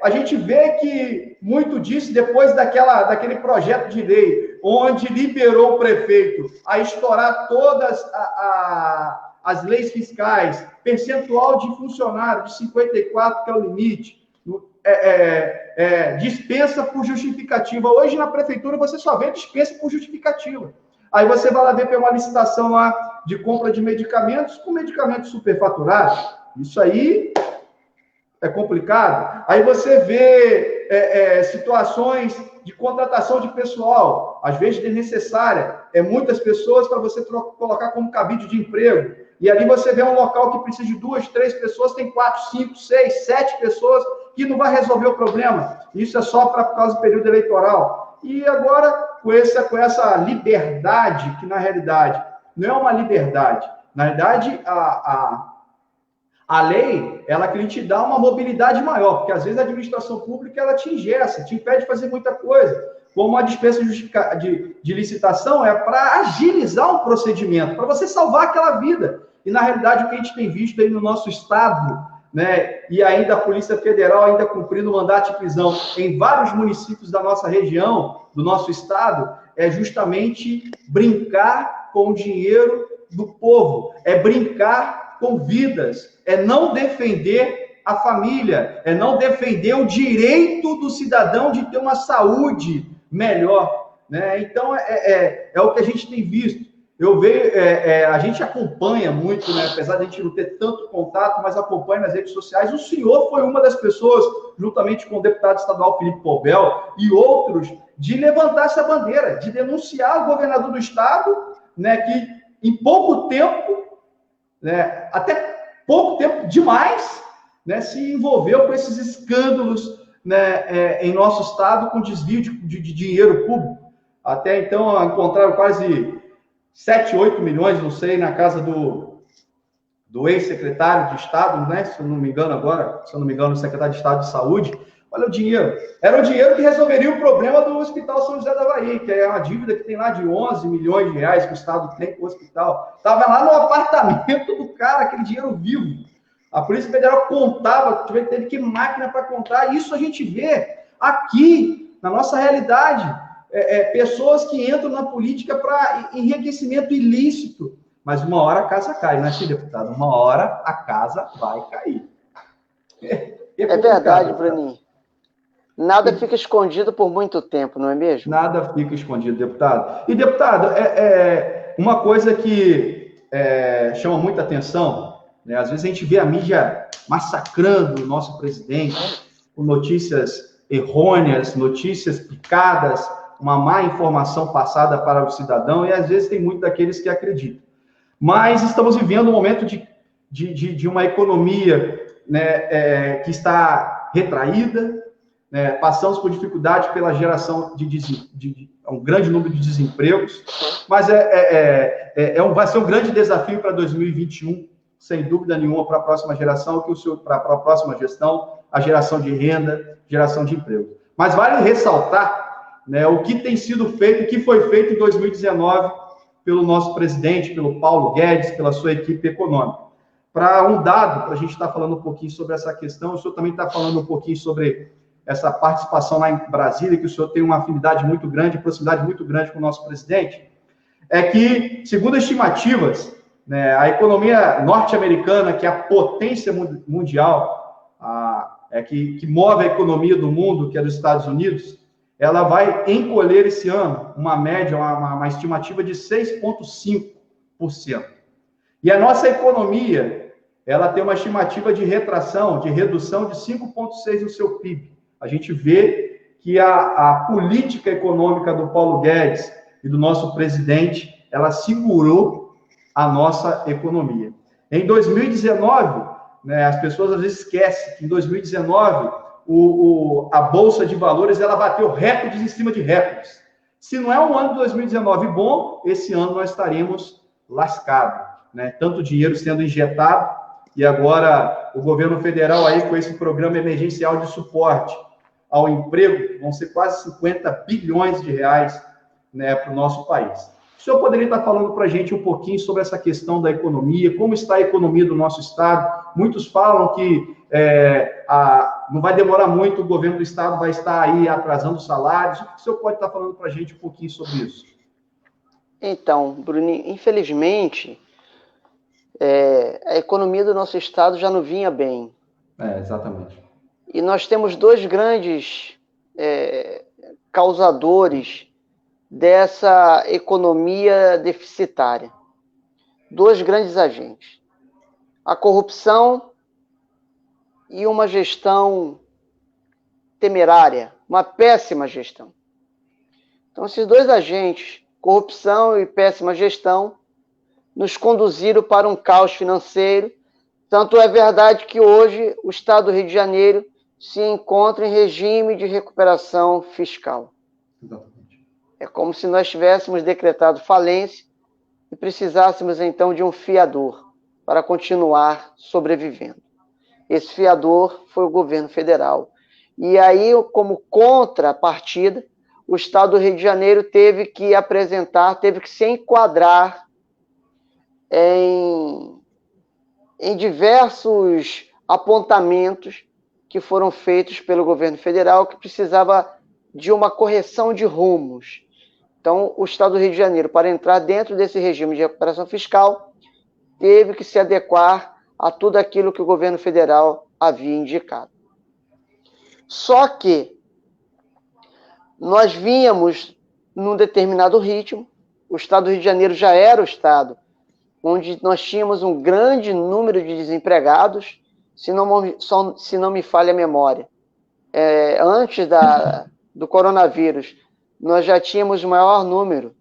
a gente vê que muito disso, depois daquele projeto de lei, onde liberou o prefeito a estourar todas as leis fiscais, percentual de funcionário de 54, que é o limite, dispensa por justificativa. Hoje, na prefeitura, você só vê dispensa por justificativa. Aí você vai lá ver uma licitação lá de compra de medicamentos com medicamentos superfaturados. Isso aí é complicado. Aí você vê situações de contratação de pessoal, às vezes desnecessária. Muitas pessoas para você colocar como cabide de emprego. E ali você vê um local que precisa de 2, 3 pessoas, tem 4, 5, 6, 7 pessoas, que não vai resolver o problema. Isso é só por causa do período eleitoral. E agora, com essa liberdade, que na realidade não é uma liberdade. Na realidade, a lei, ela que te dá uma mobilidade maior, porque às vezes a administração pública, ela te engessa, te impede de fazer muita coisa. Como a dispensa de licitação é para agilizar um procedimento, para você salvar aquela vida. E, na realidade, o que a gente tem visto aí no nosso estado, né, e ainda a Polícia Federal ainda cumprindo mandato de prisão em vários municípios da nossa região, do nosso estado, é justamente brincar com o dinheiro do povo, é brincar com vidas, é não defender a família, é não defender o direito do cidadão de ter uma saúde melhor, né? Então, é o que a gente tem visto. Eu vejo, a gente acompanha muito, né? Apesar de a gente não ter tanto contato, mas acompanha nas redes sociais. O senhor foi uma das pessoas, juntamente com o deputado estadual Felipe Pobel e outros, de levantar essa bandeira, de denunciar o governador do estado, né? Que em pouco tempo, né? Até pouco tempo demais, né? Se envolveu com esses escândalos, né? Em nosso estado, com desvio de dinheiro público. Até então, encontraram quase 7, 8 milhões, não sei, na casa do ex-secretário de Estado, né? Se eu não me engano agora, o secretário de Estado de Saúde. Olha o dinheiro. Era o dinheiro que resolveria o problema do Hospital São José da Bahia, que é uma dívida que tem lá de 11 milhões de reais que o Estado tem com o hospital. Estava lá no apartamento do cara, aquele dinheiro vivo. A Polícia Federal contava, teve que máquina para contar. Isso a gente vê aqui, na nossa realidade. Pessoas que entram na política para enriquecimento ilícito. Mas uma hora a casa cai, não é assim, deputado? Uma hora a casa vai cair. É verdade, Bruninho. Nada fica escondido por muito tempo, não é mesmo? Nada fica escondido, deputado. E, deputado, uma coisa que chama muita atenção, né? Às vezes a gente vê a mídia massacrando o nosso presidente com notícias errôneas, notícias picadas, uma má informação passada para o cidadão, e às vezes tem muito daqueles que acreditam. Mas estamos vivendo um momento de uma economia, né, que está retraída, né, passamos por dificuldade pela geração de um grande número de desempregos, mas vai ser um grande desafio para 2021, sem dúvida nenhuma, para a próxima geração, para a próxima gestão, a geração de renda, geração de emprego. Mas vale ressaltar, né, o que tem sido feito, o que foi feito em 2019 pelo nosso presidente, pelo Paulo Guedes, pela sua equipe econômica. Para um dado, para a gente estar falando um pouquinho sobre essa questão, o senhor também está falando um pouquinho sobre essa participação lá em Brasília, que o senhor tem uma afinidade muito grande, proximidade muito grande com o nosso presidente, é que, segundo estimativas, né, a economia norte-americana, que é a potência mundial, que move a economia do mundo, que é dos Estados Unidos, ela vai encolher esse ano uma média, uma estimativa de 6,5%. E a nossa economia, ela tem uma estimativa de retração, de redução de 5,6% no seu PIB. A gente vê que a política econômica do Paulo Guedes e do nosso presidente, ela segurou a nossa economia. Em 2019, né, as pessoas às vezes esquecem que em 2019 a Bolsa de Valores ela bateu recordes em cima de recordes. Se não é um ano de 2019 bom, esse ano nós estaremos lascados, né? Tanto dinheiro sendo injetado e agora o governo federal aí com esse programa emergencial de suporte ao emprego, vão ser quase 50 bilhões de reais, né, para o nosso país. O senhor poderia estar falando para a gente um pouquinho sobre essa questão da economia, como está a economia do nosso estado? Muitos falam que não vai demorar muito, o governo do estado vai estar aí atrasando salários. O senhor pode estar falando para a gente um pouquinho sobre isso? Então, Bruninho, infelizmente, a economia do nosso estado já não vinha bem. Exatamente. E nós temos dois grandes causadores dessa economia deficitária. Dois grandes agentes. A corrupção e uma gestão temerária, uma péssima gestão. Então, esses dois agentes, corrupção e péssima gestão, nos conduziram para um caos financeiro. Tanto é verdade que hoje o Estado do Rio de Janeiro se encontra em regime de recuperação fiscal. Exatamente. É como se nós tivéssemos decretado falência e precisássemos, então, de um fiador para continuar sobrevivendo. Esse fiador foi o governo federal. E aí, como contrapartida, o Estado do Rio de Janeiro teve que se enquadrar em diversos apontamentos que foram feitos pelo governo federal, que precisava de uma correção de rumos. Então, o Estado do Rio de Janeiro, para entrar dentro desse regime de recuperação fiscal, teve que se adequar a tudo aquilo que o governo federal havia indicado. Só que nós vínhamos num determinado ritmo, o Estado do Rio de Janeiro já era o estado onde nós tínhamos um grande número de desempregados, se não me falha a memória. Antes do coronavírus, nós já tínhamos o maior número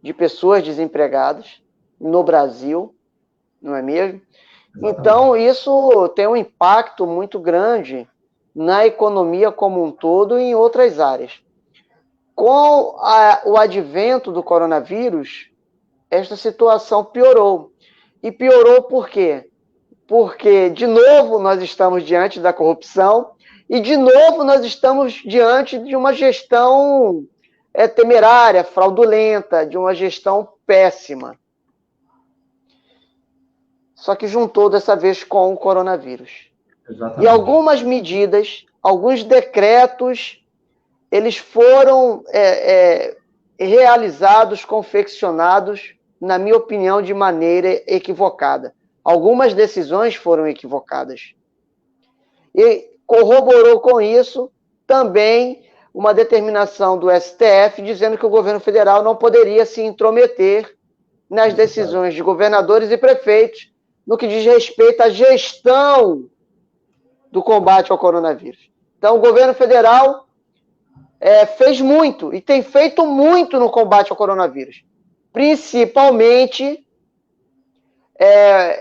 de pessoas desempregadas no Brasil, não é mesmo? Exatamente. Então, isso tem um impacto muito grande na economia como um todo e em outras áreas. Com o advento do coronavírus, esta situação piorou. E piorou por quê? Porque, de novo, nós estamos diante da corrupção e, de novo, nós estamos diante de uma gestão temerária, fraudulenta, de uma gestão péssima. Só que juntou dessa vez com o coronavírus. Exatamente. E algumas medidas, alguns decretos, eles foram realizados, confeccionados, na minha opinião, de maneira equivocada. Algumas decisões foram equivocadas. E corroborou com isso também uma determinação do STF dizendo que o governo federal não poderia se intrometer nas decisões de governadores e prefeitos no que diz respeito à gestão do combate ao coronavírus. Então, o governo federal fez muito e tem feito muito no combate ao coronavírus, principalmente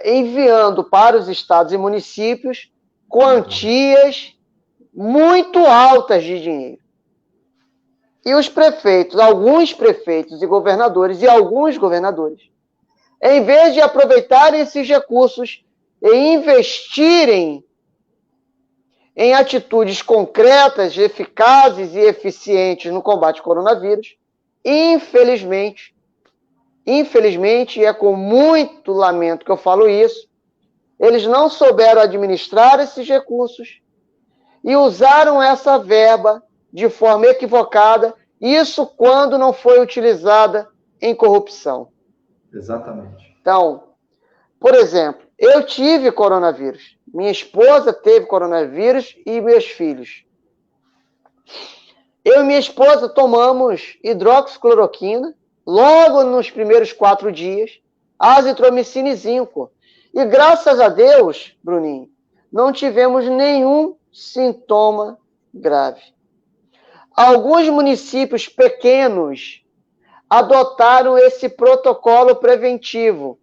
enviando para os estados e municípios quantias muito altas de dinheiro. E os prefeitos, alguns prefeitos e alguns governadores, em vez de aproveitarem esses recursos e investirem em atitudes concretas, eficazes e eficientes no combate ao coronavírus, infelizmente, e é com muito lamento que eu falo isso, eles não souberam administrar esses recursos e usaram essa verba de forma equivocada, isso quando não foi utilizada em corrupção. Exatamente. Então, por exemplo, eu tive coronavírus, minha esposa teve coronavírus e meus filhos. Eu e minha esposa tomamos hidroxicloroquina logo nos primeiros 4 dias, azitromicina e zinco. E graças a Deus, Bruninho, não tivemos nenhum sintoma grave. Alguns municípios pequenos adotaram esse protocolo preventivo,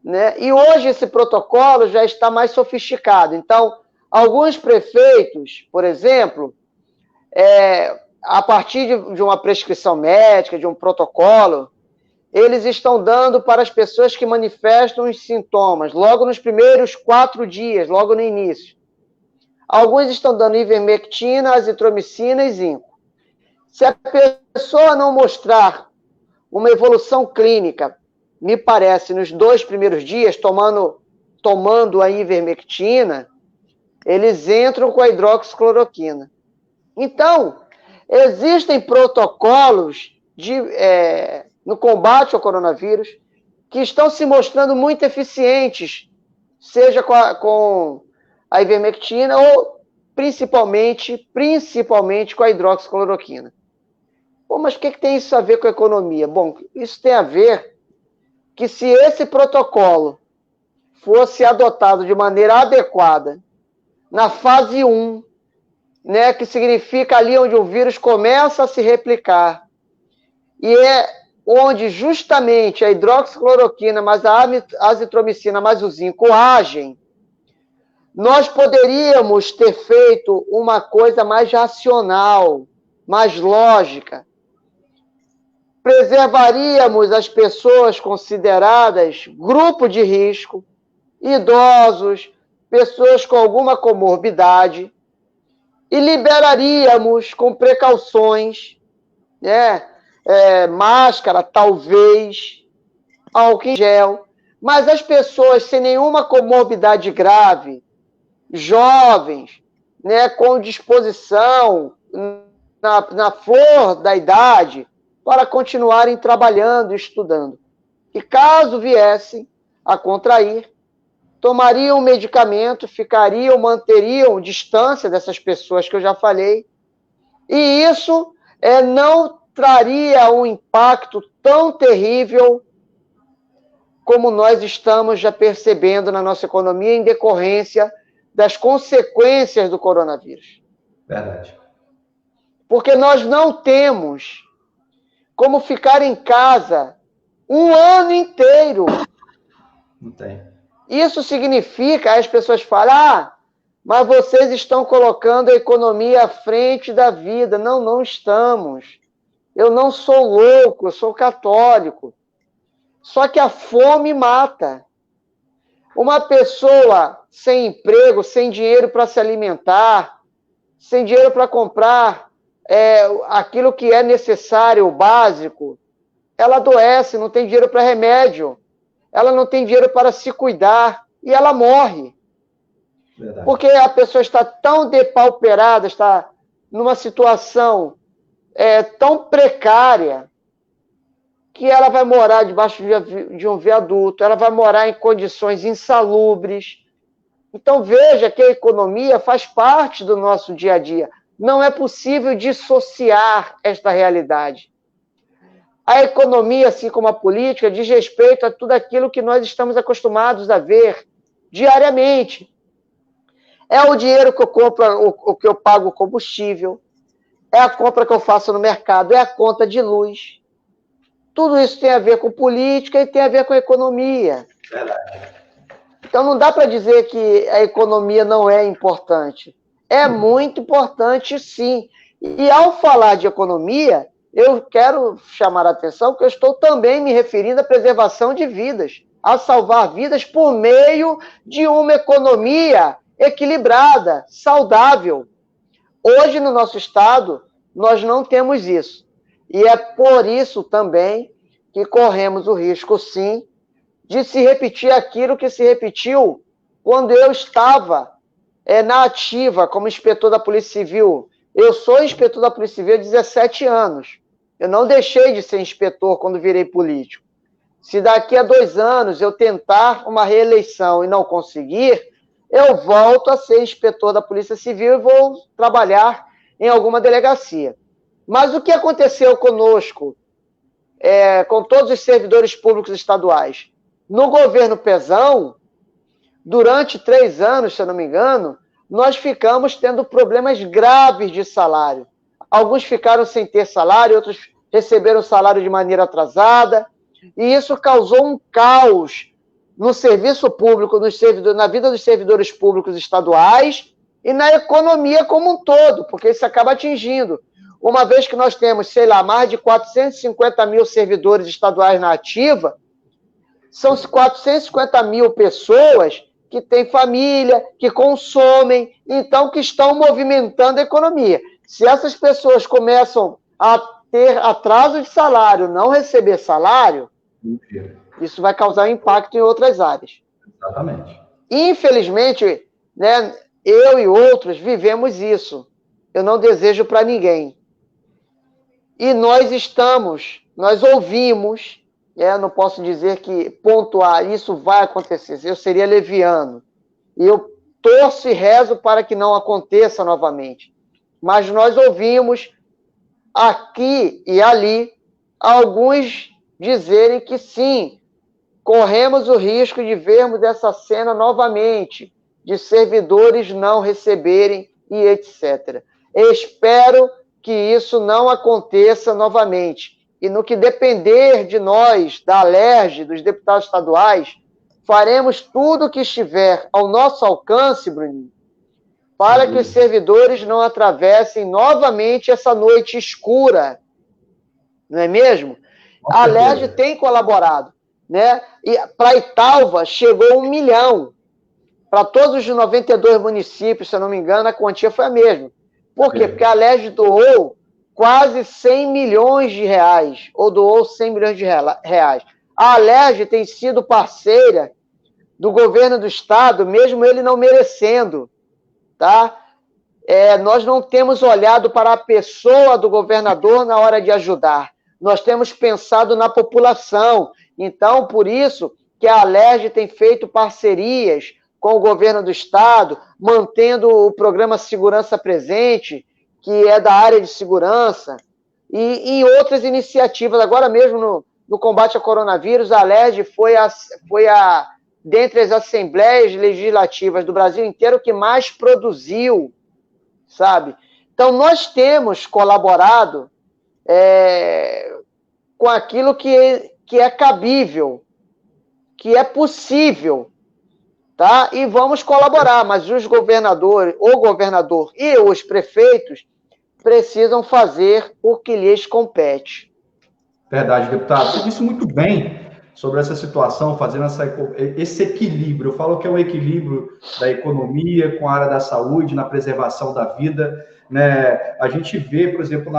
né? E hoje esse protocolo já está mais sofisticado. Então, alguns prefeitos, por exemplo, a partir de uma prescrição médica, de um protocolo, eles estão dando para as pessoas que manifestam os sintomas, logo nos primeiros 4 dias, logo no início. Alguns estão dando ivermectina, azitromicina e zinco. Se a pessoa não mostrar uma evolução clínica, me parece, nos 2 primeiros dias, tomando a ivermectina, eles entram com a hidroxicloroquina. Então, existem protocolos no combate ao coronavírus que estão se mostrando muito eficientes, seja com a ivermectina ou principalmente com a hidroxicloroquina. Pô, mas o que tem isso a ver com a economia? Bom, isso tem a ver que se esse protocolo fosse adotado de maneira adequada na fase 1, né, que significa ali onde o vírus começa a se replicar, e é onde justamente a hidroxicloroquina, mais a azitromicina, mais o zinco agem, nós poderíamos ter feito uma coisa mais racional, mais lógica. Preservaríamos as pessoas consideradas grupo de risco, idosos, pessoas com alguma comorbidade, e liberaríamos com precauções, né? Máscara, talvez, álcool em gel, mas as pessoas sem nenhuma comorbidade grave, jovens, né, com disposição, na flor da idade, para continuarem trabalhando e estudando. E caso viessem a contrair, tomariam medicamento, manteriam distância dessas pessoas que eu já falei, e isso não traria um impacto tão terrível como nós estamos já percebendo na nossa economia em decorrência das consequências do coronavírus. Verdade. Porque nós não temos como ficar em casa um ano inteiro. Não tem. Isso significa, as pessoas falam, mas vocês estão colocando a economia à frente da vida. Não, não estamos. Eu não sou louco, eu sou católico. Só que a fome mata. Uma pessoa sem emprego, sem dinheiro para se alimentar, sem dinheiro para comprar aquilo que é necessário, o básico, ela adoece, não tem dinheiro para remédio, ela não tem dinheiro para se cuidar e ela morre. Verdade. Porque a pessoa está tão depauperada, está numa situação tão precária, que ela vai morar debaixo de um viaduto, ela vai morar em condições insalubres. Então, veja que a economia faz parte do nosso dia a dia. Não é possível dissociar esta realidade. A economia, assim como a política, diz respeito a tudo aquilo que nós estamos acostumados a ver diariamente. É o dinheiro que eu compro, o que eu pago o combustível, é a compra que eu faço no mercado, é a conta de luz. Tudo isso tem a ver com política e tem a ver com economia. Verdade. Então não dá para dizer que a economia não é importante. É muito importante, sim. E ao falar de economia, eu quero chamar a atenção que eu estou também me referindo à preservação de vidas, a salvar vidas por meio de uma economia equilibrada, saudável. Hoje, no nosso estado, nós não temos isso. E é por isso também que corremos o risco, sim, de se repetir aquilo que se repetiu quando eu estava na ativa como inspetor da Polícia Civil. Eu sou inspetor da Polícia Civil há 17 anos. Eu não deixei de ser inspetor quando virei político. Se daqui a 2 anos eu tentar uma reeleição e não conseguir, eu volto a ser inspetor da Polícia Civil e vou trabalhar em alguma delegacia. Mas o que aconteceu conosco, com todos os servidores públicos estaduais? No governo Pezão, durante 3 anos, se eu não me engano, nós ficamos tendo problemas graves de salário. Alguns ficaram sem ter salário, outros receberam salário de maneira atrasada, e isso causou um caos no serviço público, na vida dos servidores públicos estaduais e na economia como um todo, porque isso acaba atingindo. Uma vez que nós temos, sei lá, mais de 450 mil servidores estaduais na ativa, são 450 mil pessoas que têm família, que consomem, então que estão movimentando a economia. Se essas pessoas começam a ter atraso de salário, não receber salário, isso vai causar impacto em outras áreas. Exatamente. Infelizmente, né, eu e outros vivemos isso. Eu não desejo para ninguém. E nós ouvimos, não posso dizer que pontuar, isso vai acontecer, eu seria leviano. E eu torço e rezo para que não aconteça novamente. Mas nós ouvimos aqui e ali alguns dizerem que sim, corremos o risco de vermos essa cena novamente, de servidores não receberem e etc. Espero que isso não aconteça novamente. E no que depender de nós, da Alerj, dos deputados estaduais, faremos tudo o que estiver ao nosso alcance, Bruninho, para que os servidores não atravessem novamente essa noite escura. Não é mesmo? A Alerj tem colaborado, né? E para Italva chegou 1 milhão. Para todos os 92 municípios, se eu não me engano, a quantia foi a mesma. Por quê? Porque a Alerj doou quase 100 milhões de reais, ou doou 100 milhões de reais. A Alerj tem sido parceira do governo do estado, mesmo ele não merecendo, tá? Nós não temos olhado para a pessoa do governador na hora de ajudar. Nós temos pensado na população. Então, por isso que a Alerj tem feito parcerias com o governo do estado, mantendo o programa Segurança Presente, que é da área de segurança, e em outras iniciativas. Agora mesmo, no combate ao coronavírus, a Alerj foi dentre as assembleias legislativas do Brasil inteiro, que mais produziu, sabe? Então, nós temos colaborado com aquilo que é cabível, que é possível, tá? E vamos colaborar, mas os governadores, o governador e os prefeitos precisam fazer o que lhes compete. Verdade, deputado. Você disse muito bem sobre essa situação, fazendo esse equilíbrio. Eu falo que é um equilíbrio da economia com a área da saúde, na preservação da vida, né? A gente vê, por exemplo,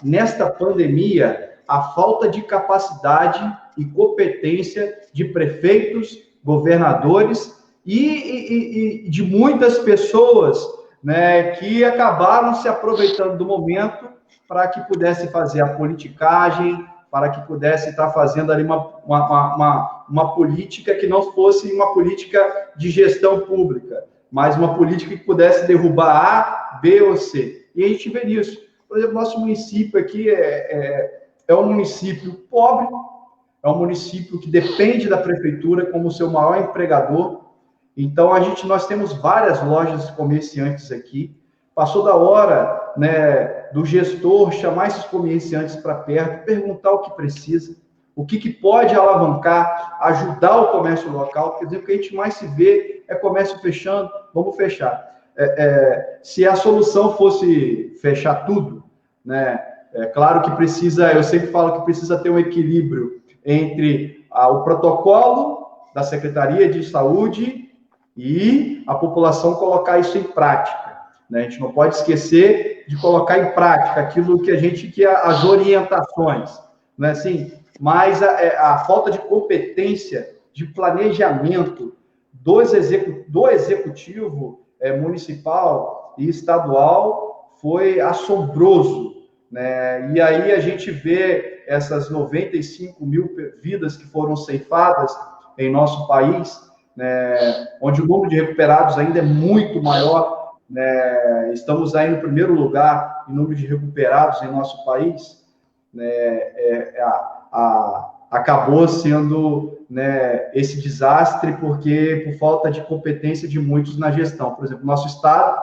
nesta pandemia, a falta de capacidade e competência de prefeitos, governadores e de muitas pessoas, né, que acabaram se aproveitando do momento para que pudesse fazer a politicagem, para que pudesse estar fazendo ali uma política que não fosse uma política de gestão pública, mas uma política que pudesse derrubar A, B ou C. E a gente vê isso. Por exemplo, nosso município aqui é um município pobre, é um município que depende da prefeitura como seu maior empregador. Então, nós temos várias lojas de comerciantes aqui. Passou da hora, né, do gestor chamar esses comerciantes para perto, perguntar o que precisa, o que pode alavancar, ajudar o comércio local. Quer dizer, o que a gente mais se vê é comércio fechando, vamos fechar. Se a solução fosse fechar tudo, né, é claro que precisa, eu sempre falo que precisa ter um equilíbrio entre o protocolo da Secretaria de Saúde e a população colocar isso em prática, né? A gente não pode esquecer de colocar em prática aquilo que as orientações, não é assim? Mas a falta de competência, de planejamento do executivo municipal e estadual foi assombroso, né? E aí a gente vê essas 95 mil vidas que foram ceifadas em nosso país, né, onde o número de recuperados ainda é muito maior, né, estamos aí no primeiro lugar em número de recuperados em nosso país, né, acabou sendo, né, esse desastre porque por falta de competência de muitos na gestão. Por exemplo, no nosso estado,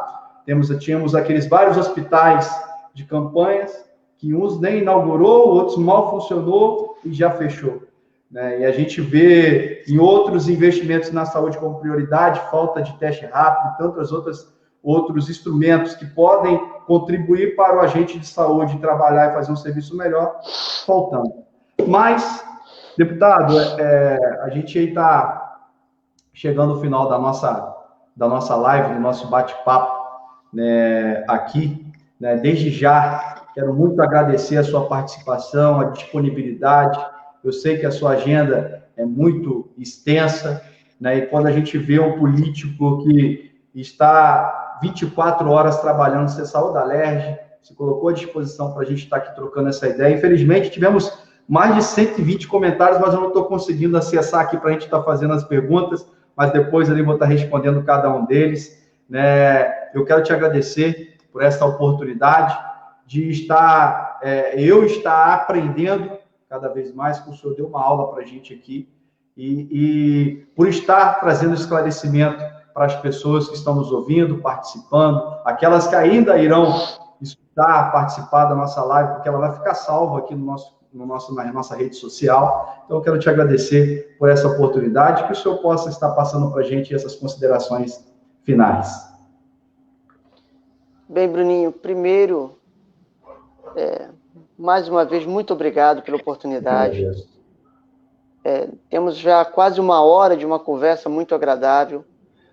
tínhamos aqueles vários hospitais de campanhas, que uns nem inaugurou, outros mal funcionou e já fechou, né? E a gente vê em outros investimentos na saúde como prioridade, falta de teste rápido, tantos outros instrumentos que podem contribuir para o agente de saúde trabalhar e fazer um serviço melhor, faltando. Mas, deputado, a gente aí está chegando ao final da nossa live, do nosso bate-papo, né, aqui, né? Desde já, quero muito agradecer a sua participação, a disponibilidade. Eu sei que a sua agenda é muito extensa, né? E quando a gente vê um político que está 24 horas trabalhando, você saiu da Alerj, se colocou à disposição para a gente estar aqui trocando essa ideia. Infelizmente, tivemos mais de 120 comentários, mas eu não estou conseguindo acessar aqui para a gente estar fazendo as perguntas, mas depois ali vou estar respondendo cada um deles, né? Eu quero te agradecer por essa oportunidade de eu estar aprendendo cada vez mais, que o senhor deu uma aula para a gente aqui, e por estar trazendo esclarecimento para as pessoas que estão nos ouvindo, participando, aquelas que ainda irão escutar, participar da nossa live, porque ela vai ficar salva aqui na nossa rede social. Então, eu quero te agradecer por essa oportunidade, que o senhor possa estar passando para a gente essas considerações finais. Bem, Bruninho, primeiro, mais uma vez, muito obrigado pela oportunidade. Temos já quase uma hora de uma conversa muito agradável,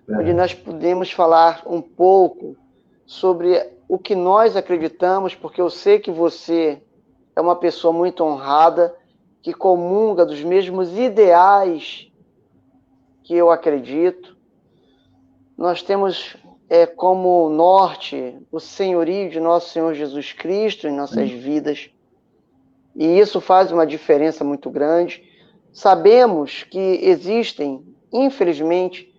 onde nós podemos falar um pouco sobre o que nós acreditamos, porque eu sei que você é uma pessoa muito honrada, que comunga dos mesmos ideais que eu acredito. Nós temos como norte o senhorio de nosso Senhor Jesus Cristo em nossas vidas, e isso faz uma diferença muito grande. Sabemos que existem, infelizmente,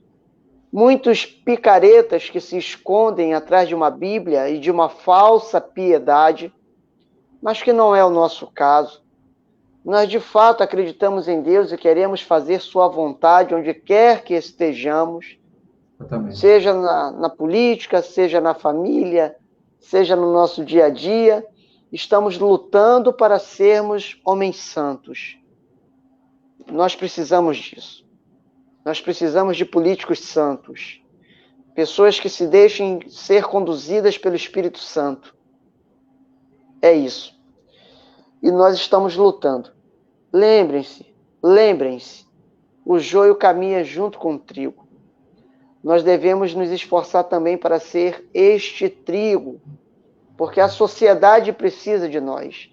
muitos picaretas que se escondem atrás de uma Bíblia e de uma falsa piedade, mas que não é o nosso caso. Nós, de fato, acreditamos em Deus e queremos fazer sua vontade onde quer que estejamos, seja na política, seja na família, seja no nosso dia a dia. Estamos lutando para sermos homens santos. Nós precisamos disso. Nós precisamos de políticos santos, pessoas que se deixem ser conduzidas pelo Espírito Santo. É isso. E nós estamos lutando. Lembrem-se, o joio caminha junto com o trigo. Nós devemos nos esforçar também para ser este trigo, porque a sociedade precisa de nós.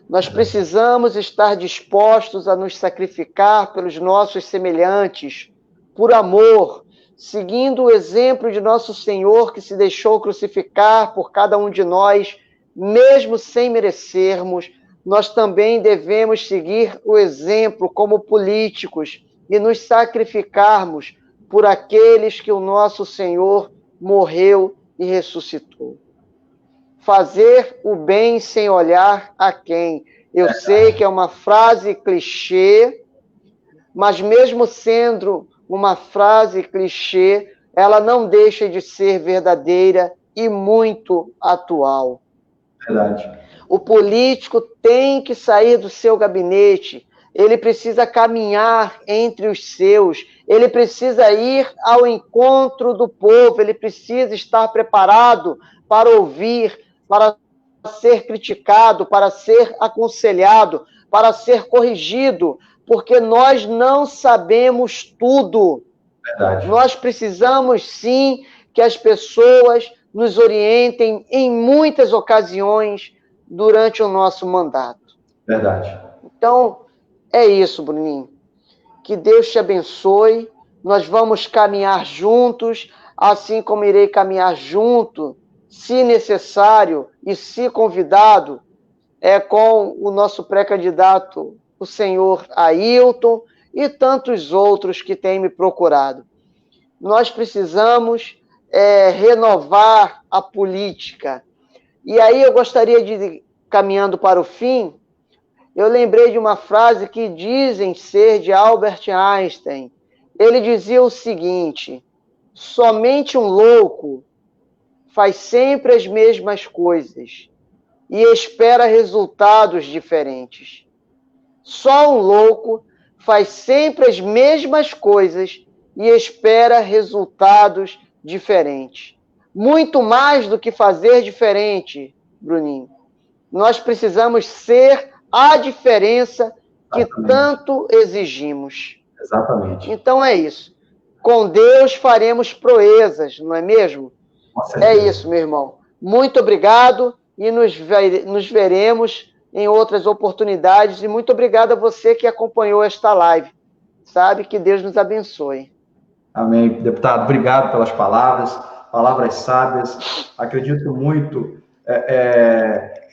Nós precisamos estar dispostos a nos sacrificar pelos nossos semelhantes, por amor, seguindo o exemplo de nosso Senhor, que se deixou crucificar por cada um de nós, mesmo sem merecermos. Nós também devemos seguir o exemplo como políticos e nos sacrificarmos por aqueles que o nosso Senhor morreu e ressuscitou. Fazer o bem sem olhar a quem. Eu sei que é uma frase clichê, mas mesmo sendo uma frase clichê, ela não deixa de ser verdadeira e muito atual. Verdade. O político tem que sair do seu gabinete, ele precisa caminhar entre os seus, ele precisa ir ao encontro do povo, ele precisa estar preparado para ouvir, para ser criticado, para ser aconselhado, para ser corrigido, porque nós não sabemos tudo. Verdade. Nós precisamos, sim, que as pessoas nos orientem em muitas ocasiões durante o nosso mandato. Verdade. Então, é isso, Bruninho. Que Deus te abençoe. Nós vamos caminhar juntos, assim como irei caminhar junto, se necessário e se convidado, com o nosso pré-candidato, o senhor Ailton, e tantos outros que têm me procurado. Nós precisamos renovar a política. E aí eu gostaria de, caminhando para o fim, eu lembrei de uma frase que dizem ser de Albert Einstein. Ele dizia o seguinte: somente um louco faz sempre as mesmas coisas e espera resultados diferentes. Só um louco faz sempre as mesmas coisas e espera resultados diferentes. Muito mais do que fazer diferente, Bruninho. Nós precisamos ser a diferença que tanto exigimos. Exatamente. Então é isso. Com Deus faremos proezas, não é mesmo? É isso, meu irmão. Muito obrigado e nos veremos em outras oportunidades. E muito obrigado a você que acompanhou esta live. Sabe? Que Deus nos abençoe. Amém. Deputado, obrigado pelas palavras sábias. Acredito muito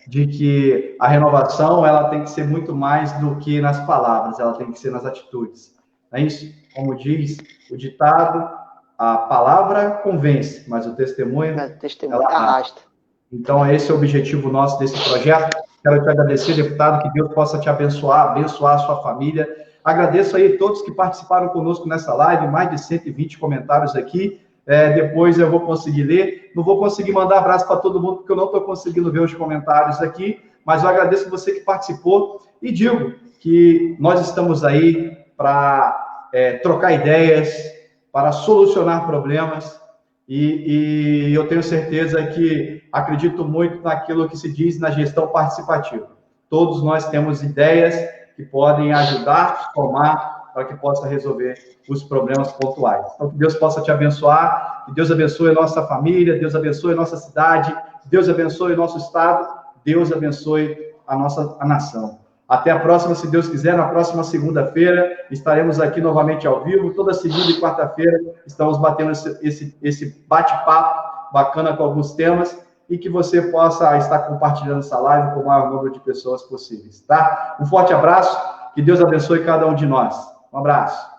de que a renovação ela tem que ser muito mais do que nas palavras, ela tem que ser nas atitudes. Não é isso? Como diz o ditado, a palavra convence, mas o testemunho ela arrasta. Então, esse é o objetivo nosso desse projeto. Quero te agradecer, deputado, que Deus possa te abençoar a sua família. Agradeço aí a todos que participaram conosco nessa live, mais de 120 comentários aqui. Depois eu vou conseguir ler. Não vou conseguir mandar abraço para todo mundo, porque eu não estou conseguindo ver os comentários aqui, mas eu agradeço você que participou e digo que nós estamos aí para trocar ideias, para solucionar problemas, e eu tenho certeza que acredito muito naquilo que se diz na gestão participativa. Todos nós temos ideias que podem ajudar, somar, para que possa resolver os problemas pontuais. Então, que Deus possa te abençoar, que Deus abençoe a nossa família, Deus abençoe a nossa cidade, Deus abençoe o nosso estado, Deus abençoe a nação. Até a próxima, se Deus quiser, na próxima segunda-feira, estaremos aqui novamente ao vivo, toda segunda e quarta-feira, estamos batendo esse bate-papo bacana com alguns temas, e que você possa estar compartilhando essa live com o maior número de pessoas possíveis, tá? Um forte abraço, que Deus abençoe cada um de nós. Um abraço.